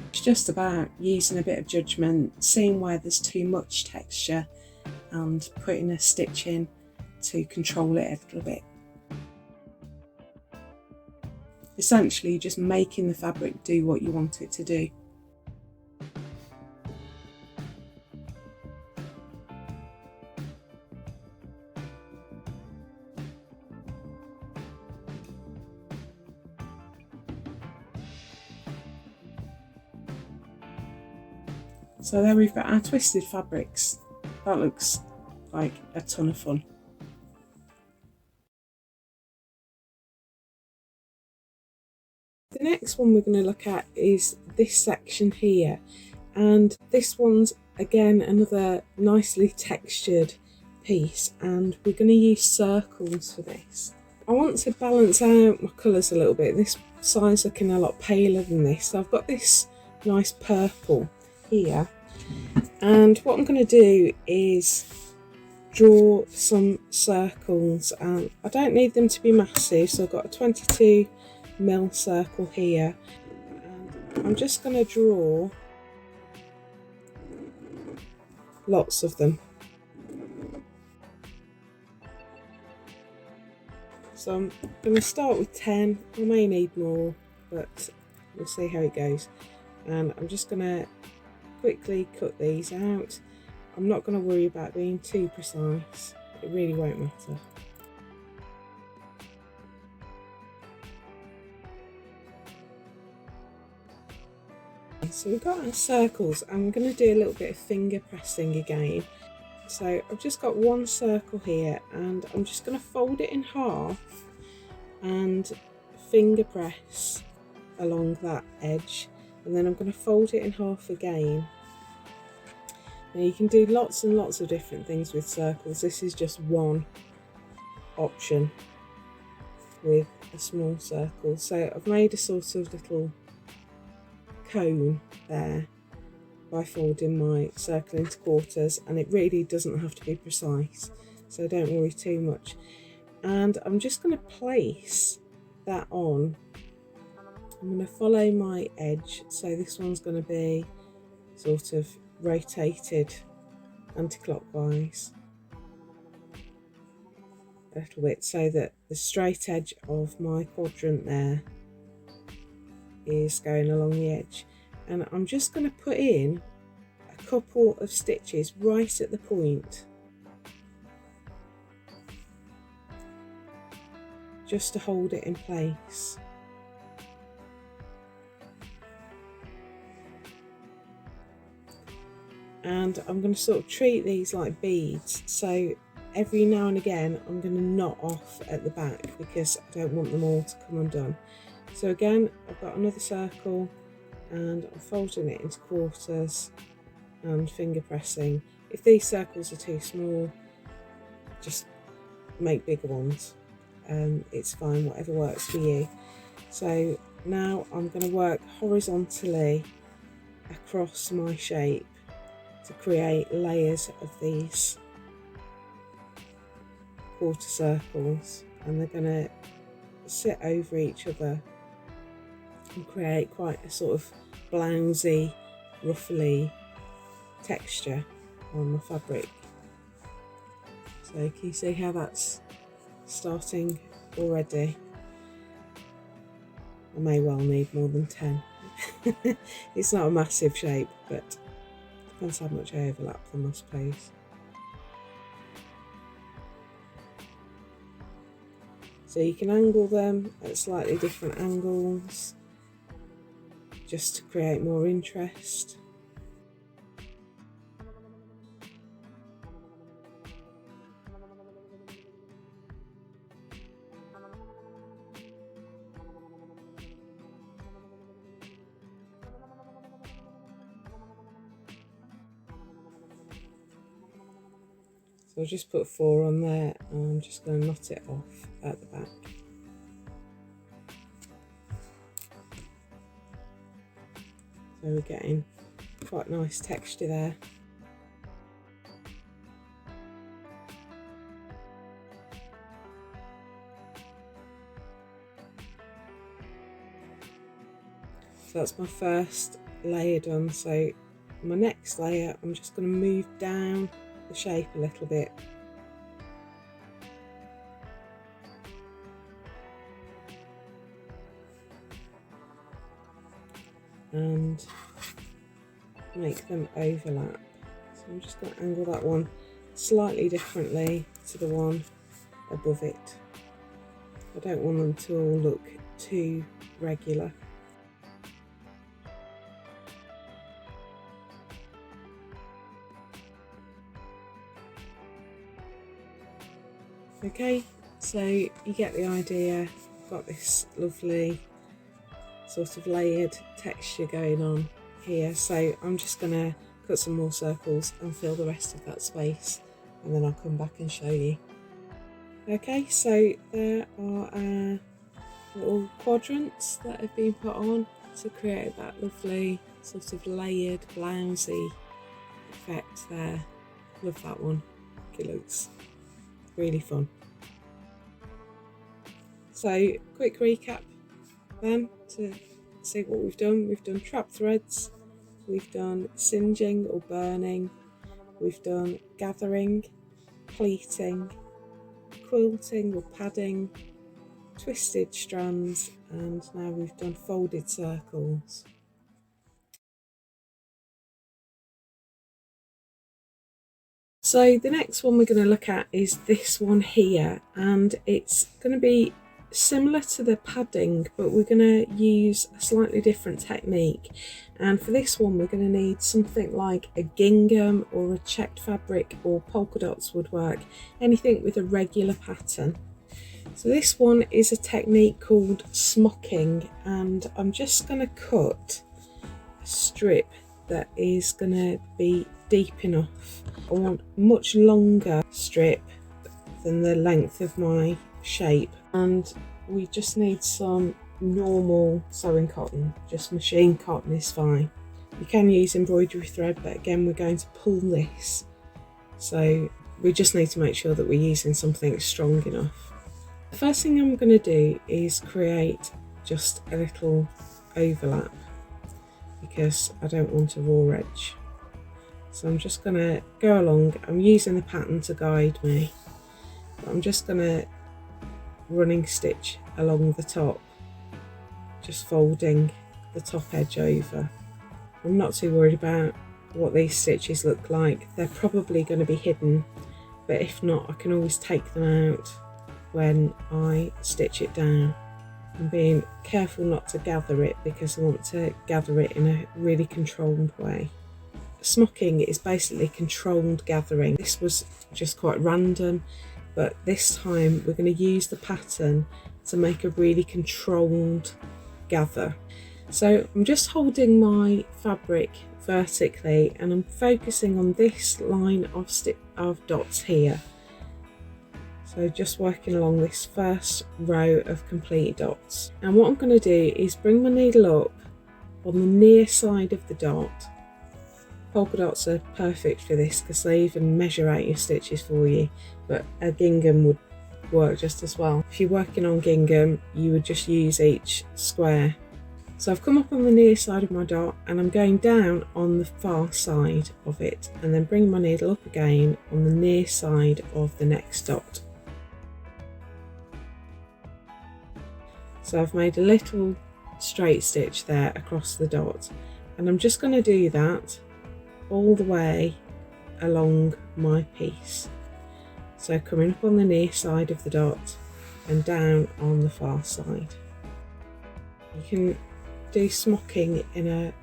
It's just about using a bit of judgment, seeing where there's too much texture and putting a stitch in to control it a little bit. Essentially just making the fabric do what you want it to do. So there we've got our twisted fabrics. That looks like a ton of fun. The next one we're going to look at is this section here, and this one's again another nicely textured piece, and we're going to use circles for this. I want to balance out my colours a little bit. This side's looking a lot paler than this, so I've got this nice purple here, and what I'm going to do is draw some circles, and I don't need them to be massive, so I've got a 22mm circle here, and I'm just going to draw lots of them. So I'm going to start with 10, I may need more, but we'll see how it goes. And I'm just going to quickly cut these out. I'm not going to worry about being too precise, it really won't matter. So we've got our circles, and I'm going to do a little bit of finger pressing again. So I've just got one circle here, and I'm just going to fold it in half and finger press along that edge, and then I'm going to fold it in half again. Now you can do lots and lots of different things with circles. This is just one option with a small circle. So I've made a sort of little cone there by folding my circle into quarters, and it really doesn't have to be precise, so don't worry too much. And I'm just going to place that on. I'm going to follow my edge, so this one's going to be sort of rotated anti-clockwise a little bit, so that the straight edge of my quadrant there is going along the edge. And I'm just going to put in a couple of stitches right at the point, just to hold it in place. And I'm going to sort of treat these like beads, so every now and again I'm going to knot off at the back because I don't want them all to come undone. So again, I've got another circle, and I'm folding it into quarters and finger pressing. If these circles are too small, just make bigger ones. It's fine, whatever works for you. So now I'm going to work horizontally across my shape to create layers of these quarter circles, and they're going to sit over each other and create quite a sort of blousy, ruffly texture on the fabric. So can you see how that's starting already? I may well need more than 10. It's not a massive shape, but depends how much I overlap them, I suppose. So you can angle them at slightly different angles just to create more interest. So I'll just put 4 on there, and I'm just going to knot it off at the back. So we're getting quite nice texture there. So that's my first layer done. So my next layer, I'm just going to move down the shape a little bit. And make them overlap. So I'm just going to angle that one slightly differently to the one above it. I don't want them to all look too regular. Okay, so you get the idea. I've got this lovely sort of layered texture going on here, so I'm just going to cut some more circles and fill the rest of that space, and then I'll come back and show you. Okay, so there are our little quadrants that have been put on to create that lovely sort of layered blousey effect there. Love that one. It looks really fun. So quick recap then to see what we've done. We've done trap threads, we've done singeing or burning, we've done gathering, pleating, quilting or padding, twisted strands, and now we've done folded circles. So the next one we're going to look at is this one here, and it's going to be similar to the padding, but we're going to use a slightly different technique. And for this one we're going to need something like a gingham or a checked fabric, or polka dots would work, anything with a regular pattern. So this one is a technique called smocking, and I'm just going to cut a strip that is going to be deep enough. I want a much longer strip than the length of my shape, and we just need some normal sewing cotton, just machine cotton is fine. You can use embroidery thread, but again we're going to pull this, so we just need to make sure that we're using something strong enough. The first thing I'm going to do is create just a little overlap, because I don't want a raw edge. So I'm just going to go along, I'm using the pattern to guide me, but I'm just going to running stitch along the top, just folding the top edge over. I'm not too worried about what these stitches look like, they're probably going to be hidden, but if not I can always take them out when I stitch it down. I'm being careful not to gather it, because I want to gather it in a really controlled way. Smocking is basically controlled gathering. This was just quite random, but this time we're going to use the pattern to make a really controlled gather. So I'm just holding my fabric vertically and I'm focusing on this line of dots here. So just working along this first row of complete dots. And what I'm going to do is bring my needle up on the near side of the dot. Polka dots are perfect for this because they even measure out your stitches for you, but a gingham would work just as well. If you're working on gingham, you would just use each square. So I've come up on the near side of my dot and I'm going down on the far side of it, and then bring my needle up again on the near side of the next dot. So I've made a little straight stitch there across the dot, and I'm just going to do that all the way along my piece. So coming up on the near side of the dot, and down on the far side. You can do smocking in a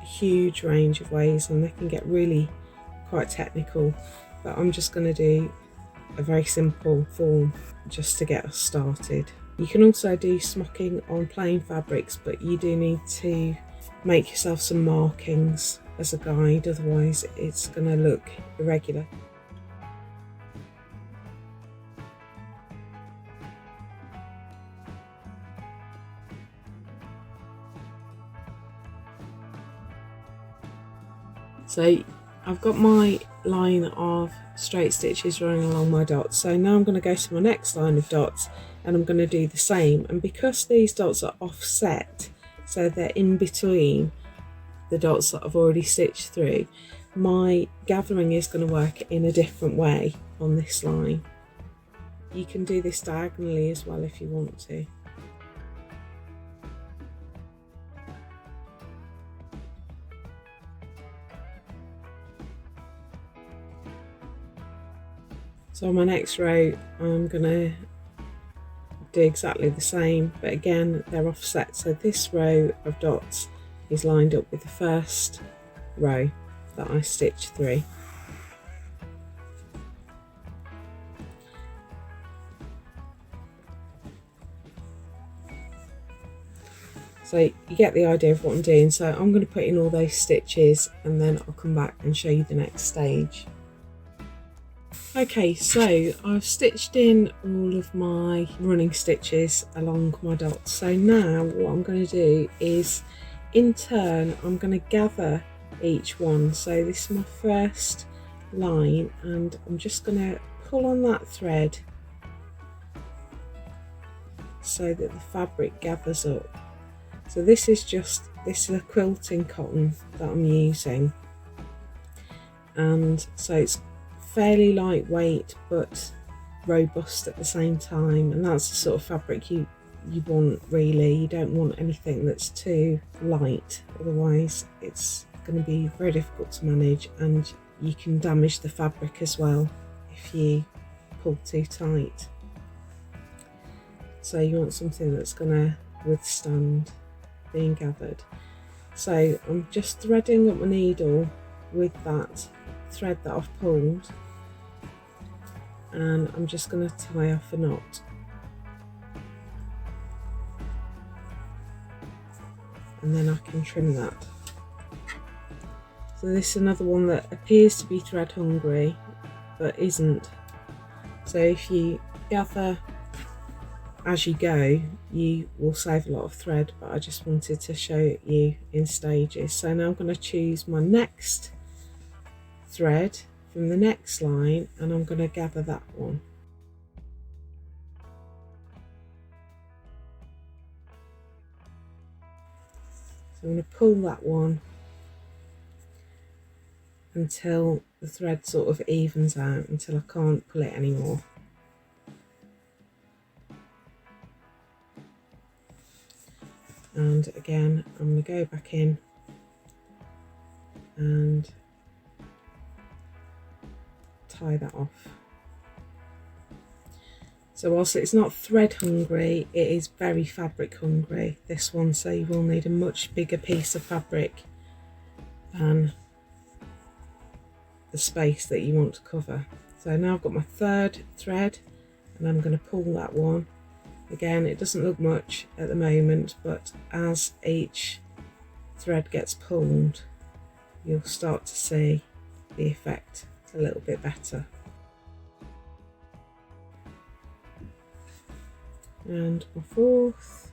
huge range of ways, and they can get really quite technical, but I'm just going to do a very simple form just to get us started. You can also do smocking on plain fabrics, but you do need to make yourself some markings as a guide, otherwise it's going to look irregular. So I've got my line of straight stitches running along my dots, so now I'm going to go to my next line of dots and I'm going to do the same. And because these dots are offset, so they're in between the dots that I've already stitched through, my gathering is going to work in a different way on this line. You can do this diagonally as well if you want to. So on my next row I'm going to do exactly the same, but again they're offset, so this row of dots is lined up with the first row that I stitched through. So you get the idea of what I'm doing, so I'm going to put in all those stitches and then I'll come back and show you the next stage. Okay, so I've stitched in all of my running stitches along my dots. So now what I'm going to do is, in turn, I'm going to gather each one. So this is my first line and I'm just going to pull on that thread so that the fabric gathers up. So this is a quilting cotton that I'm using, and so it's fairly lightweight but robust at the same time, and that's the sort of fabric you want really. You don't want anything that's too light, otherwise it's going to be very difficult to manage and you can damage the fabric as well if you pull too tight. So you want something that's going to withstand being gathered. So I'm just threading up my needle with that thread that I've pulled, and I'm just going to tie off a knot, and then I can trim that. So this is another one that appears to be thread hungry but isn't. So if you gather as you go, you will save a lot of thread, but I just wanted to show you in stages. So now I'm going to choose my next thread from the next line and I'm going to gather that one. So I'm going to pull that one until the thread sort of evens out, until I can't pull it anymore. And again I'm going to go back in and tie that off. So whilst it's not thread hungry, it is very fabric hungry, this one, so you will need a much bigger piece of fabric than the space that you want to cover. So now I've got my third thread and I'm going to pull that one. Again, it doesn't look much at the moment, but as each thread gets pulled you'll start to see the effect a little bit better. And my fourth,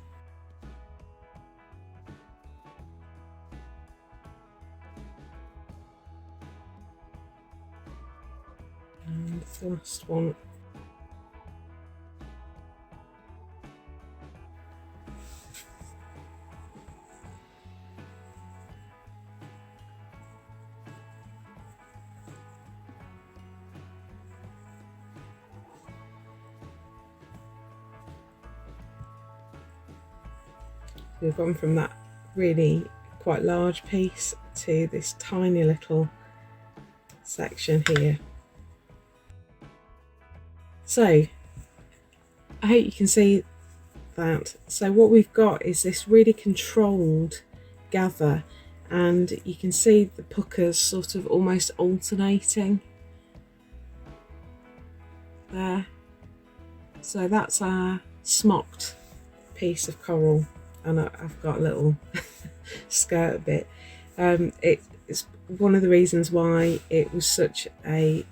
and the last one. We've gone from that really quite large piece to this tiny little section here. So I hope you can see that. So what we've got is this really controlled gather, and you can see the puckers sort of almost alternating there. So that's our smocked piece of coral, and I've got a little skirt bit. It's one of the reasons why it was such a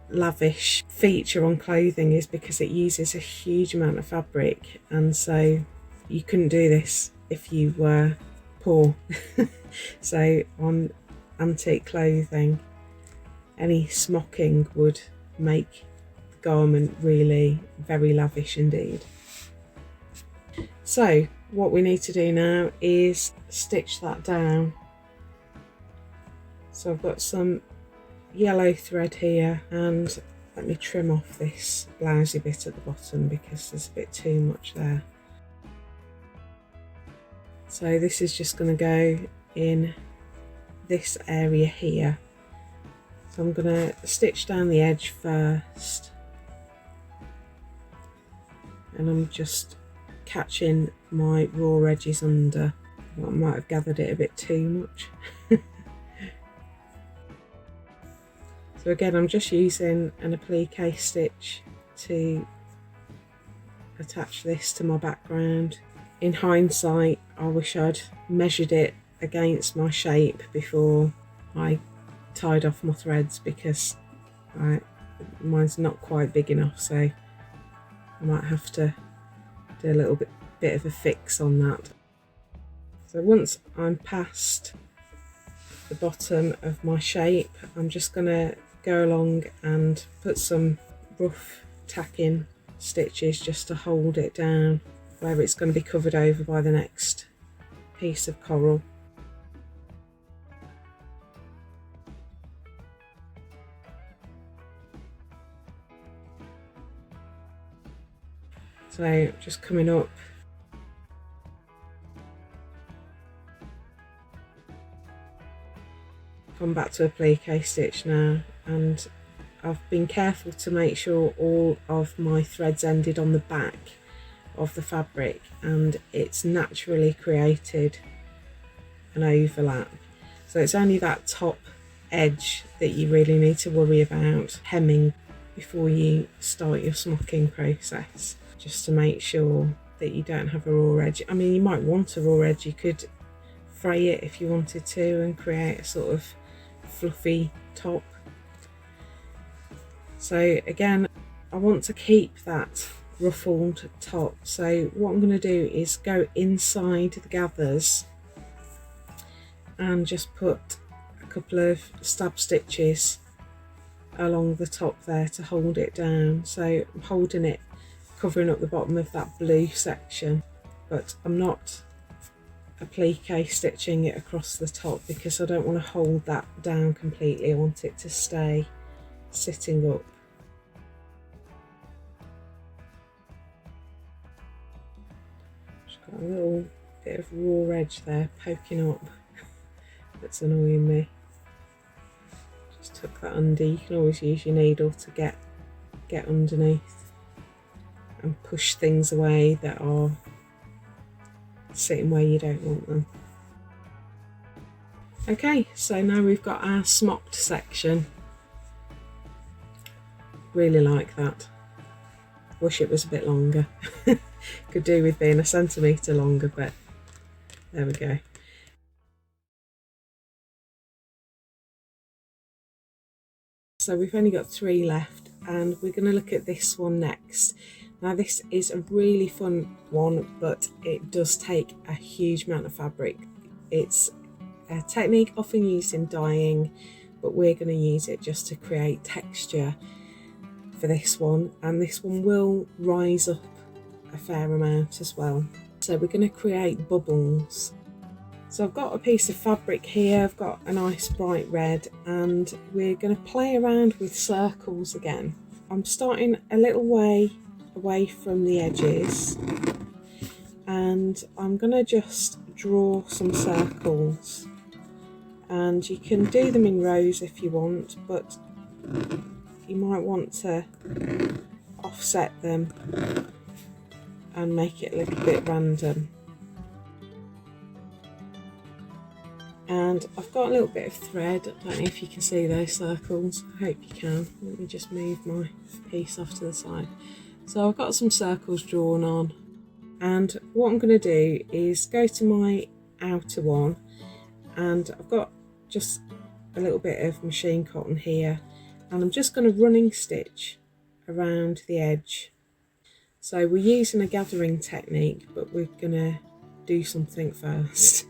lavish feature on clothing, is because it uses a huge amount of fabric, and so you couldn't do this if you were poor. So on antique clothing, any smocking would make the garment really very lavish indeed. So what we need to do now is stitch that down. So I've got some yellow thread here, and let me trim off this blousey bit at the bottom because there's a bit too much there. So this is just going to go in this area here. So I'm going to stitch down the edge first, and I'm just catching my raw edges under. I might have gathered it a bit too much. So again, I'm just using an applique stitch to attach this to my background. In hindsight, I wish I'd measured it against my shape before I tied off my threads, because mine's not quite big enough, so I might have to do a little bit of a fix on that. So once I'm past the bottom of my shape, I'm just going to go along and put some rough tacking stitches just to hold it down where it's going to be covered over by the next piece of coral. So just coming up, come back to applique stitch now, and I've been careful to make sure all of my threads ended on the back of the fabric, and it's naturally created an overlap. So it's only that top edge that you really need to worry about hemming before you start your smocking process, just to make sure that you don't have a raw edge. I mean, you might want a raw edge, you could fray it if you wanted to and create a sort of fluffy top. So again, I want to keep that ruffled top, so what I'm going to do is go inside the gathers and just put a couple of stab stitches along the top there to hold it down. So I'm holding it, covering up the bottom of that blue section, but I'm not applique stitching it across the top because I don't want to hold that down completely. I want it to stay sitting up. Just got a little bit of raw edge there poking up that's annoying me. Just tuck that under. You can always use your needle to get underneath and push things away that are sitting where you don't want them. Okay, so now we've got our smocked section. Really like that. Wish it was a bit longer. Could do with being a centimetre longer, but there we go. So we've only got 3 left, and we're going to look at this one next. Now this is a really fun one, but it does take a huge amount of fabric. It's a technique often used in dyeing, but we're going to use it just to create texture for this one, and this one will rise up a fair amount as well. So we're going to create bubbles. So I've got a piece of fabric here, I've got a nice bright red, and we're going to play around with circles again. I'm starting a little way away from the edges, and I'm going to just draw some circles, and you can do them in rows if you want, but you might want to offset them and make it a little bit random. And I've got a little bit of thread. I don't know if you can see those circles. I hope you can. Let me just move my piece off to the side. So I've got some circles drawn on, and what I'm going to do is go to my outer one, and I've got just a little bit of machine cotton here, and I'm just going to running stitch around the edge. So we're using a gathering technique, but we're going to do something first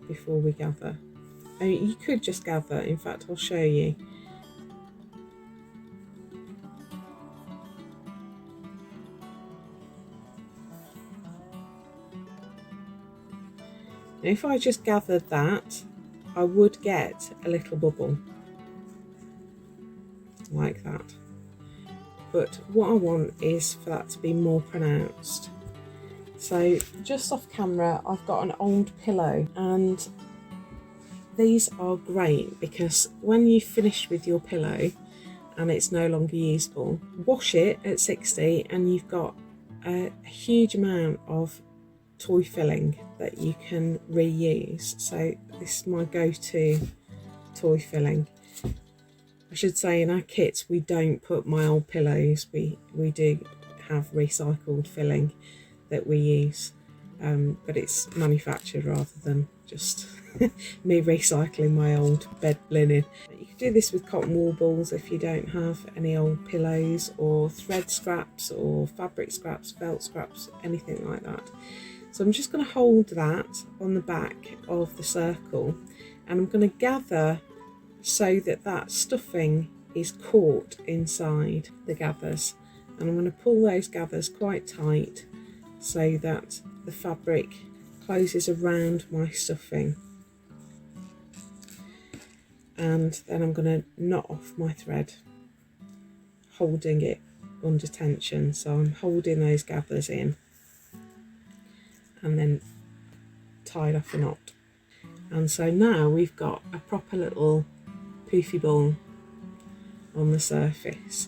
before we gather. I mean, you could just gather, in fact I'll show you. Now, if I just gathered that, I would get a little bubble like that, but what I want is for that to be more pronounced. So just off camera I've got an old pillow, and these are great because when you've finished with your pillow and it's no longer usable, wash it at 60 and you've got a huge amount of toy filling that you can reuse. So this is my go-to toy filling. I should say in our kits we don't put my old pillows, we do have recycled filling that we use, but it's manufactured rather than just me recycling my old bed linen. You can do this with cotton wool balls if you don't have any old pillows, or thread scraps or fabric scraps, felt scraps, anything like that. So I'm just going to hold that on the back of the circle, and I'm going to gather so that that stuffing is caught inside the gathers, and I'm going to pull those gathers quite tight so that the fabric closes around my stuffing. And then I'm going to knot off my thread, holding it under tension. So I'm holding those gathers in and then tied off a knot. And so now we've got a proper little poofy ball on the surface,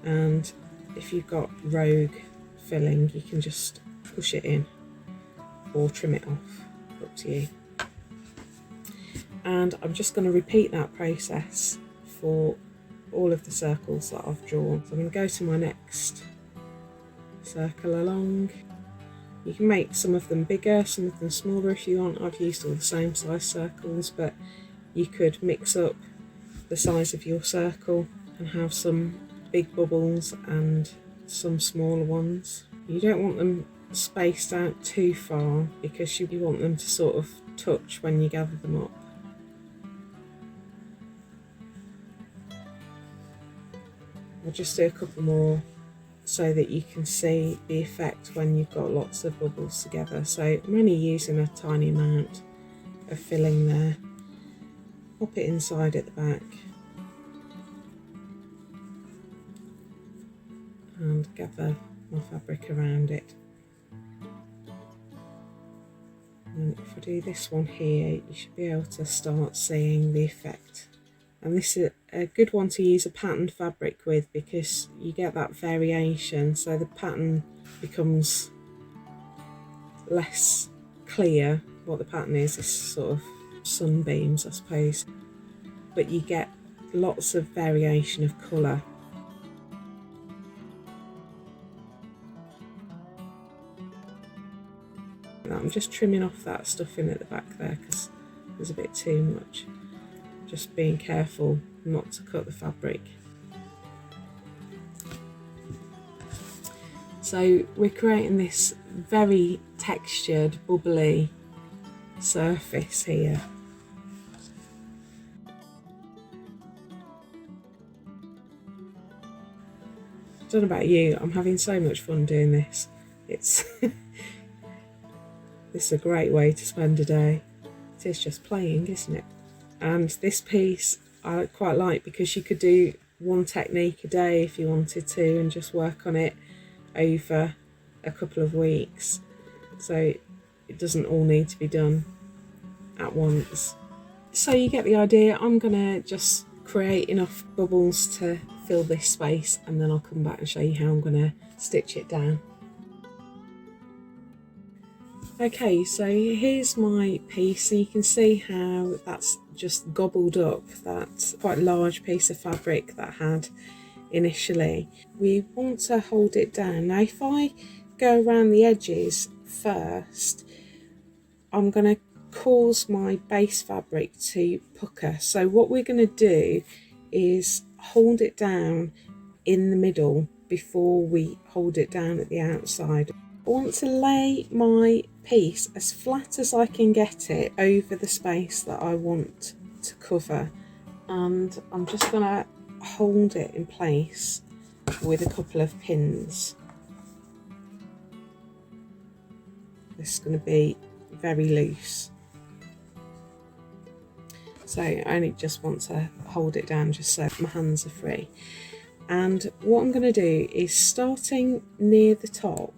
and if you've got rogue filling you can just push it in or trim it off, up to you. And I'm just going to repeat that process for all of the circles that I've drawn. So I'm going to go to my next circle along. You can make some of them bigger, some of them smaller if you want. I've used all the same size circles, but you could mix up the size of your circle and have some big bubbles and some smaller ones. You don't want them spaced out too far because you want them to sort of touch when you gather them up. I'll just do a couple more so that you can see the effect when you've got lots of bubbles together. So I'm only using a tiny amount of filling there. Pop it inside at the back and gather my fabric around it. And if I do this one here, you should be able to start seeing the effect. And this is a good one to use a patterned fabric with because you get that variation, so the pattern becomes less clear. What the pattern is sort of sunbeams, I suppose, but you get lots of variation of colour. I'm just trimming off that stuffing at the back there because there's a bit too much. Just being careful not to cut the fabric. So we're creating this very textured, bubbly surface here. I don't know about you, I'm having so much fun doing this. It's this is a great way to spend a day. It is just playing, isn't it? And this piece I quite like because you could do one technique a day if you wanted to and just work on it over a couple of weeks. So it doesn't all need to be done at once. So you get the idea. I'm gonna just create enough bubbles to fill this space, and then I'll come back and show you how I'm going to stitch it down. Okay, so here's my piece. So you can see how that's just gobbled up that quite large piece of fabric that I had initially. We want to hold it down. Now if I go around the edges first, I'm going to cause my base fabric to pucker. So what we're going to do is hold it down in the middle before we hold it down at the outside. I want to lay my piece as flat as I can get it over the space that I want to cover, and I'm just going to hold it in place with a couple of pins. This is going to be very loose, so I only just want to hold it down just so my hands are free. And what I'm going to do is, starting near the top,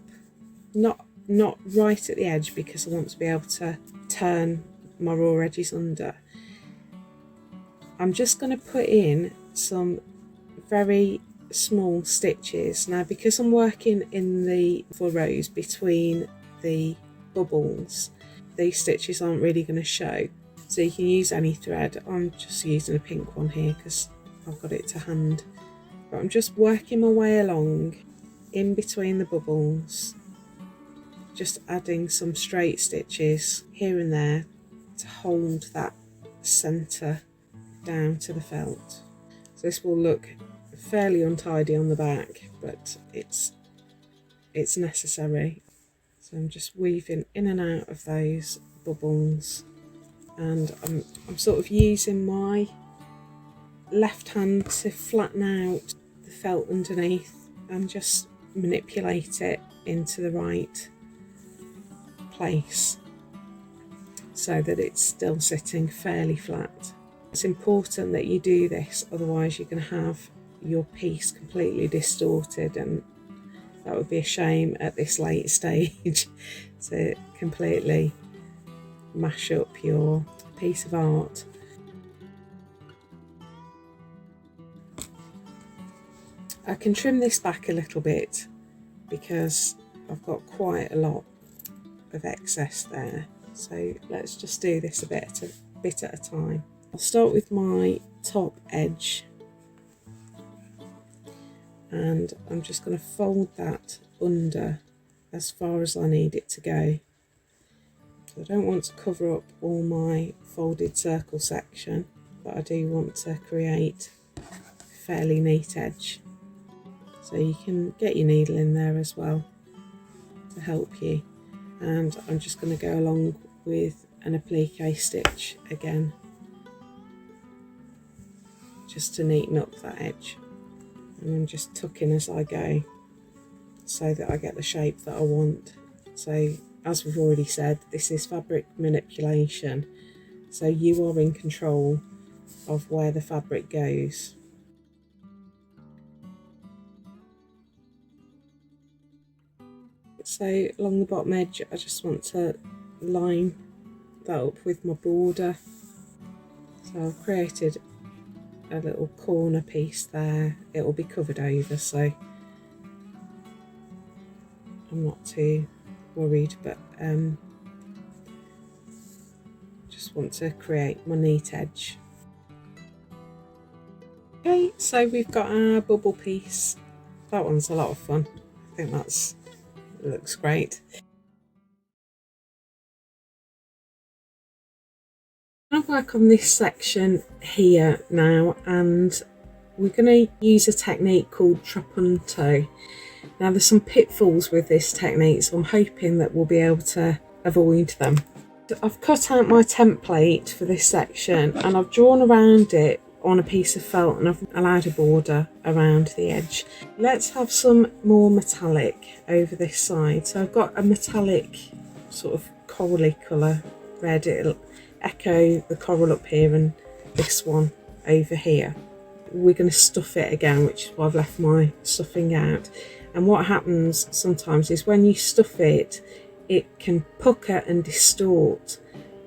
not right at the edge, because I want to be able to turn my raw edges under, I'm just going to put in some very small stitches. Now because I'm working in the furrows between the bubbles, these stitches aren't really going to show, so you can use any thread. I'm just using a pink one here because I've got it to hand, but I'm just working my way along in between the bubbles, just adding some straight stitches here and there to hold that centre down to the felt. So this will look fairly untidy on the back, but it's necessary. So I'm just weaving in and out of those bubbles, and I'm sort of using my left hand to flatten out the felt underneath and just manipulate it into the right place so that it's still sitting fairly flat. It's important that you do this, otherwise you're going to have your piece completely distorted, and that would be a shame at this late stage to completely mash up your piece of art. I can trim this back a little bit because I've got quite a lot of excess there, so let's just do this a bit at a time. I'll start with my top edge, and I'm just going to fold that under as far as I need it to go. So I don't want to cover up all my folded circle section, but I do want to create a fairly neat edge. So you can get your needle in there as well to help you. And I'm just going to go along with an applique stitch again, just to neaten up that edge, and I'm just tucking as I go so that I get the shape that I want. So as we've already said, this is fabric manipulation, so you are in control of where the fabric goes. So along the bottom edge, I just want to line that up with my border. So I've created a little corner piece there. It will be covered over, so I'm not too worried, but just want to create my neat edge. Okay, so we've got our bubble piece. That one's a lot of fun. I think it looks great. I'm going to work on this section here now, and we're going to use a technique called Trapunto. Now there's some pitfalls with this technique, so I'm hoping that we'll be able to avoid them. I've cut out my template for this section, and I've drawn around it on a piece of felt, and I've allowed a border around the edge. Let's have some more metallic over this side. So I've got a metallic sort of corally colour red. It'll echo the coral up here and this one over here. We're going to stuff it again, which is why I've left my stuffing out. And what happens sometimes is when you stuff it, it can pucker and distort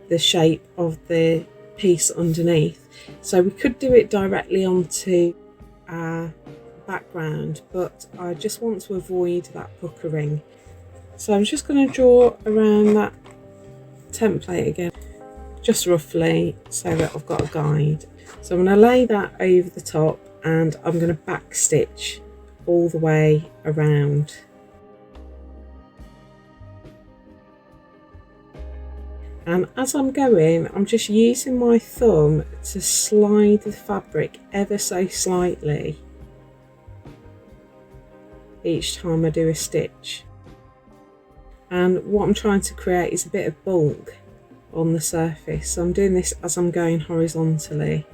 the shape of the piece underneath. So we could do it directly onto our background, but I just want to avoid that puckering. So I'm just going to draw around that template again, just roughly, so that I've got a guide. So I'm going to lay that over the top and I'm going to back stitch all the way around. And as I'm going, I'm just using my thumb to slide the fabric ever so slightly each time I do a stitch. And what I'm trying to create is a bit of bulk on the surface. So I'm doing this as I'm going horizontally.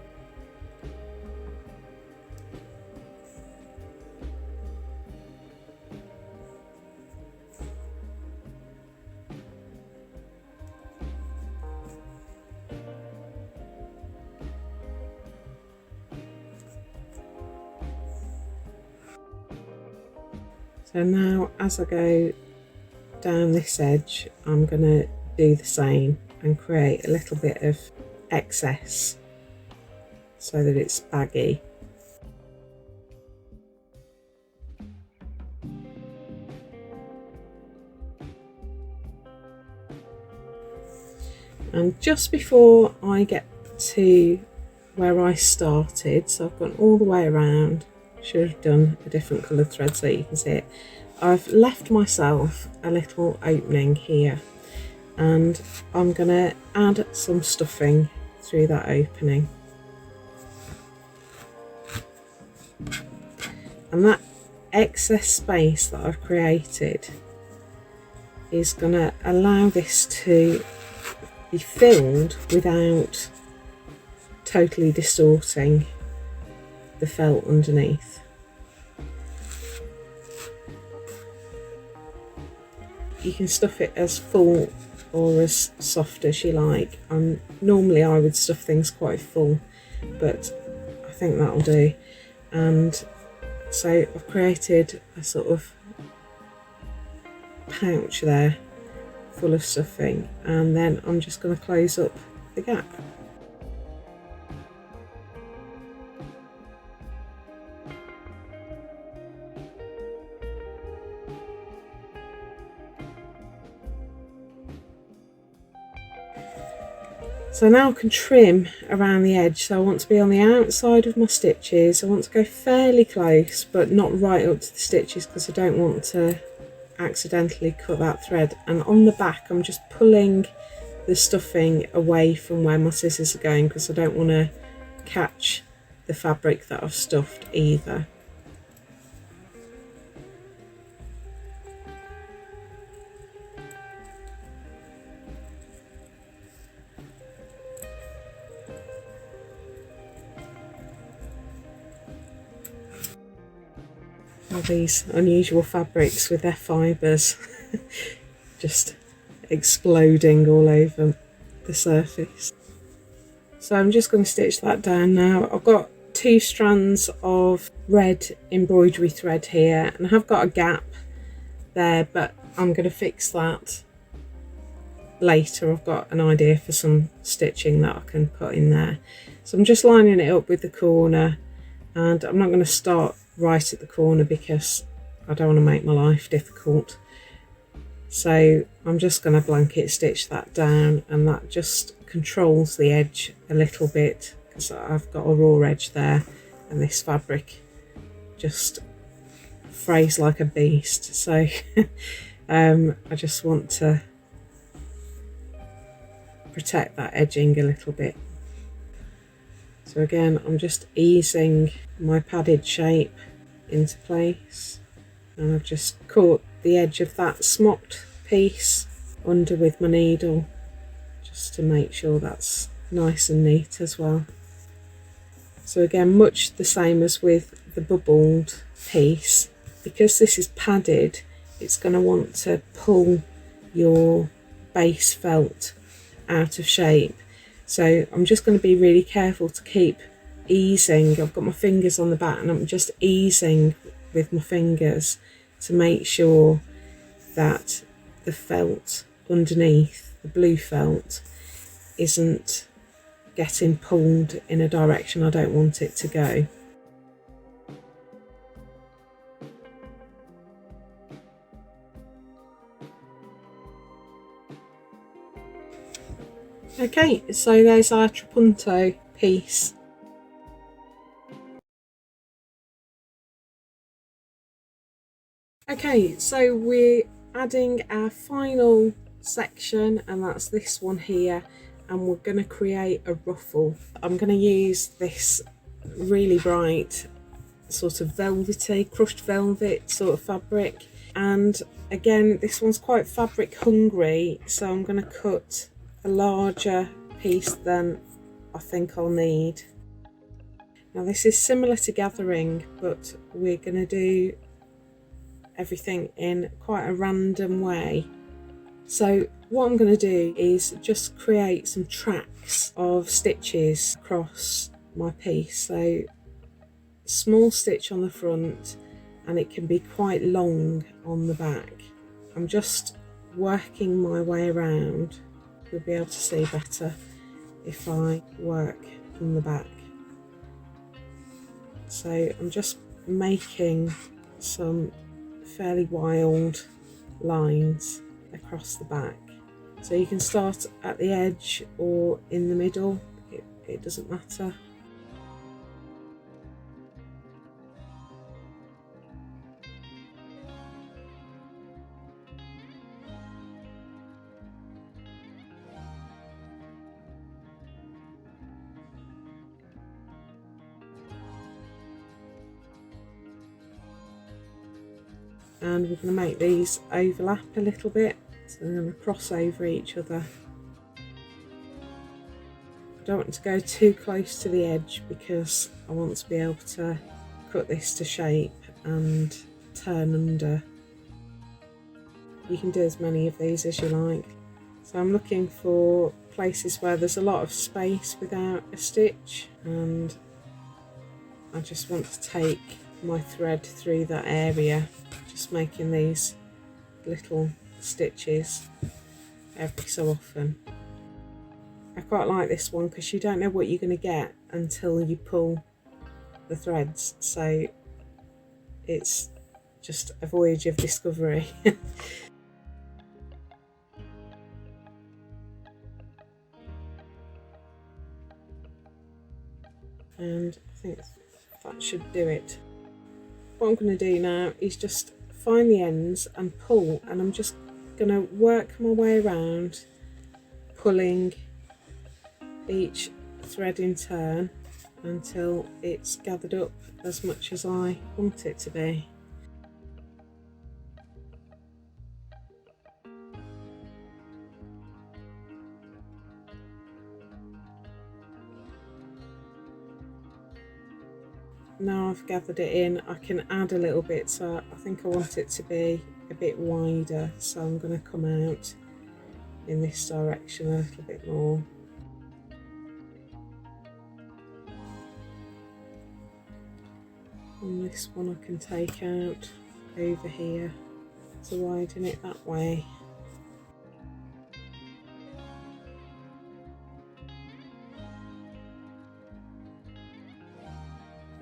So now as I go down this edge, I'm going to do the same and create a little bit of excess so that it's baggy. And just before I get to where I started, so I've gone all the way around, should have done a different coloured thread so you can see it. I've left myself a little opening here and I'm going to add some stuffing through that opening. And that excess space that I've created is going to allow this to be filled without totally distorting the felt underneath. You can stuff it as full or as soft as you like. Normally I would stuff things quite full, but I think that'll do. And so I've created a sort of pouch there full of stuffing, and then I'm just going to close up the gap. So now I can trim around the edge. So I want to be on the outside of my stitches. I want to go fairly close, but not right up to the stitches because I don't want to accidentally cut that thread. And on the back, I'm just pulling the stuffing away from where my scissors are going because I don't want to catch the fabric that I've stuffed either. All these unusual fabrics with their fibres just exploding all over the surface. So I'm just going to stitch that down now. I've got 2 strands of red embroidery thread here and I've got a gap there, but I'm going to fix that later. I've got an idea for some stitching that I can put in there. So I'm just lining it up with the corner, and I'm not going to start right at the corner because I don't want to make my life difficult. So I'm just going to blanket stitch that down, and that just controls the edge a little bit because I've got a raw edge there and this fabric just frays like a beast. So I just want to protect that edging a little bit. So again, I'm just easing my padded shape into place, and I've just caught the edge of that smocked piece under with my needle just to make sure that's nice and neat as well. So again, much the same as with the bubbled piece, because this is padded, it's going to want to pull your base felt out of shape. So I'm just going to be really careful to keep easing. I've got my fingers on the back and I'm just easing with my fingers to make sure that the felt underneath, the blue felt, isn't getting pulled in a direction I don't want it to go. Okay, so there's our Trapunto piece. Okay, so we're adding our final section, and that's this one here, and we're going to create a ruffle. I'm going to use this really bright sort of velvety, crushed velvet sort of fabric, and again this one's quite fabric hungry, so I'm going to cut a larger piece than I think I'll need. Now this is similar to gathering, but we're going to do everything in quite a random way. So what I'm going to do is just create some tracks of stitches across my piece. So small stitch on the front, and it can be quite long on the back. I'm just working my way around. You'll be able to see better if I work from the back. So I'm just making some fairly wild lines across the back. So you can start at the edge or in the middle, it doesn't matter. And we're going to make these overlap a little bit, so they're going to cross over each other. I don't want to go too close to the edge because I want to be able to cut this to shape and turn under. You can do as many of these as you like. So I'm looking for places where there's a lot of space without a stitch, and I just want to take my thread through that area, just making these little stitches every so often. I quite like this one because you don't know what you're going to get until you pull the threads, so it's just a voyage of discovery. And I think that should do it. What I'm going to do now is just find the ends and pull, and I'm just going to work my way around, pulling each thread in turn until it's gathered up as much as I want it to be. Now I've gathered it in, I can add a little bit, so I think I want it to be a bit wider, so I'm going to come out in this direction a little bit more. And this one I can take out over here to widen it that way.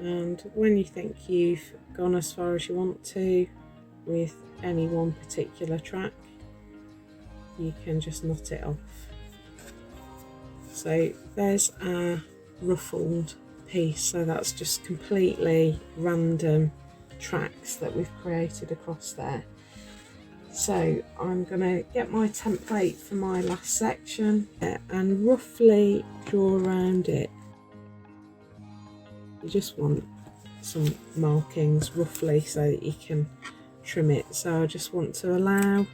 And when you think you've gone as far as you want to with any one particular track, you can just knot it off. So there's our ruffled piece, so that's just completely random tracks that we've created across there. So I'm going to get my template for my last section and roughly draw around it. You just want some markings roughly so that you can trim it. So I just want to allow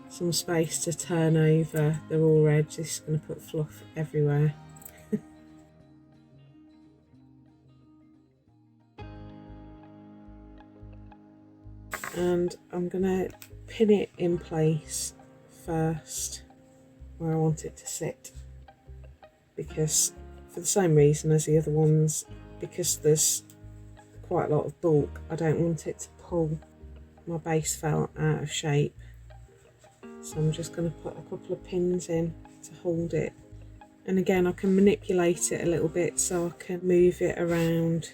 some space to turn over the raw edge. This is going to put fluff everywhere. And I'm going to pin it in place first where I want it to sit, because for the same reason as the other ones, because there's quite a lot of bulk, I don't want it to pull my base felt out of shape. So I'm just going to put a couple of pins in to hold it, and again I can manipulate it a little bit so I can move it around.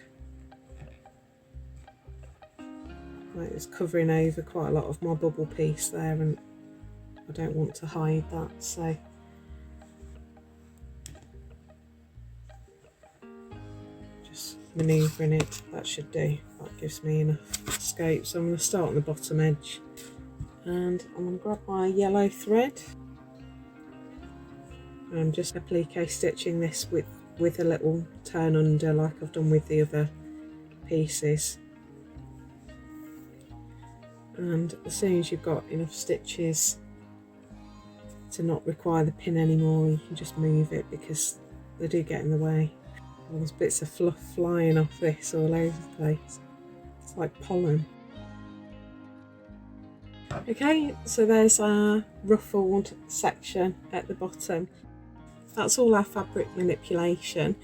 Like it's covering over quite a lot of my bubble piece there, and I don't want to hide that, so manoeuvring it. That should do. That gives me enough scope. So I'm going to start on the bottom edge, and I'm going to grab my yellow thread. I'm just applique stitching this with a little turn under like I've done with the other pieces. And as soon as you've got enough stitches to not require the pin anymore, you can just move it because they do get in the way. Well, there's bits of fluff flying off this all over the place. It's like pollen. Okay, so there's our ruffled section at the bottom. That's all our fabric manipulation.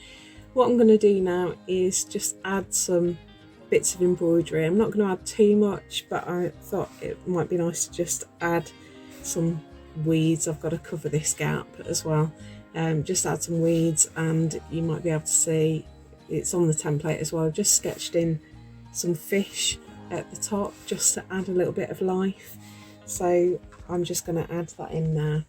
What I'm going to do now is just add some bits of embroidery. I'm not going to add too much, but I thought it might be nice to just add some weeds. I've got to cover this gap as well. Just add some weeds, and you might be able to see it's on the template as well. I've just sketched in some fish at the top just to add a little bit of life. So I'm just going to add that in there.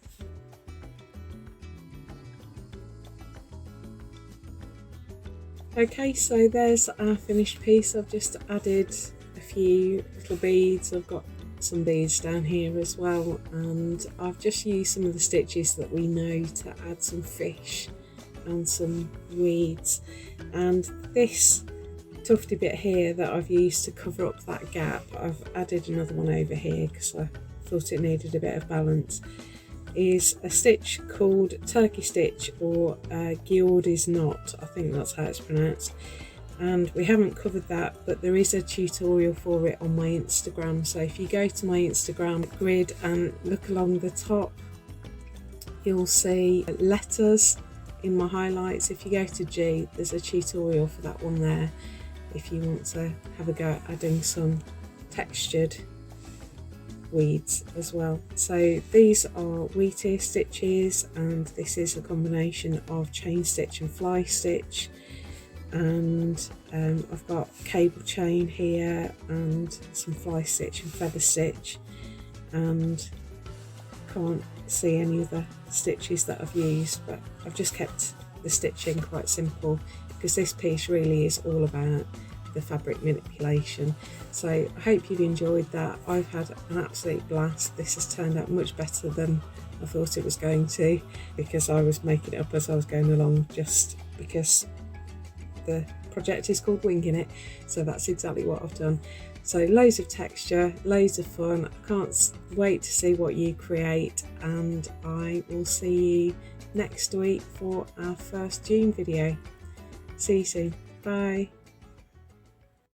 Okay, so there's our finished piece. I've just added a few little beads. I've got some beads down here as well, and I've just used some of the stitches that we know to add some fish and some weeds. And this tufty bit here that I've used to cover up that gap, I've added another one over here because I thought it needed a bit of balance, is a stitch called turkey stitch, or Geordie's knot, I think that's how it's pronounced. And we haven't covered that, but there is a tutorial for it on my Instagram. So if you go to my Instagram grid and look along the top, you'll see letters in my highlights. If you go to G, there's a tutorial for that one there if you want to have a go at adding some textured weeds as well. So these are wheat-ear stitches, and this is a combination of chain stitch and fly stitch. And I've got cable chain here and some fly stitch and feather stitch, and can't see any of the stitches that I've used, but I've just kept the stitching quite simple because this piece really is all about the fabric manipulation. So I hope you've enjoyed that. I've had an absolute blast. This has turned out much better than I thought it was going to, because I was making it up as I was going along, just because the project is called Winging It. So that's exactly what I've done. So loads of texture, loads of fun. I can't wait to see what you create, and I will see you next week for our first June video. See you soon. Bye.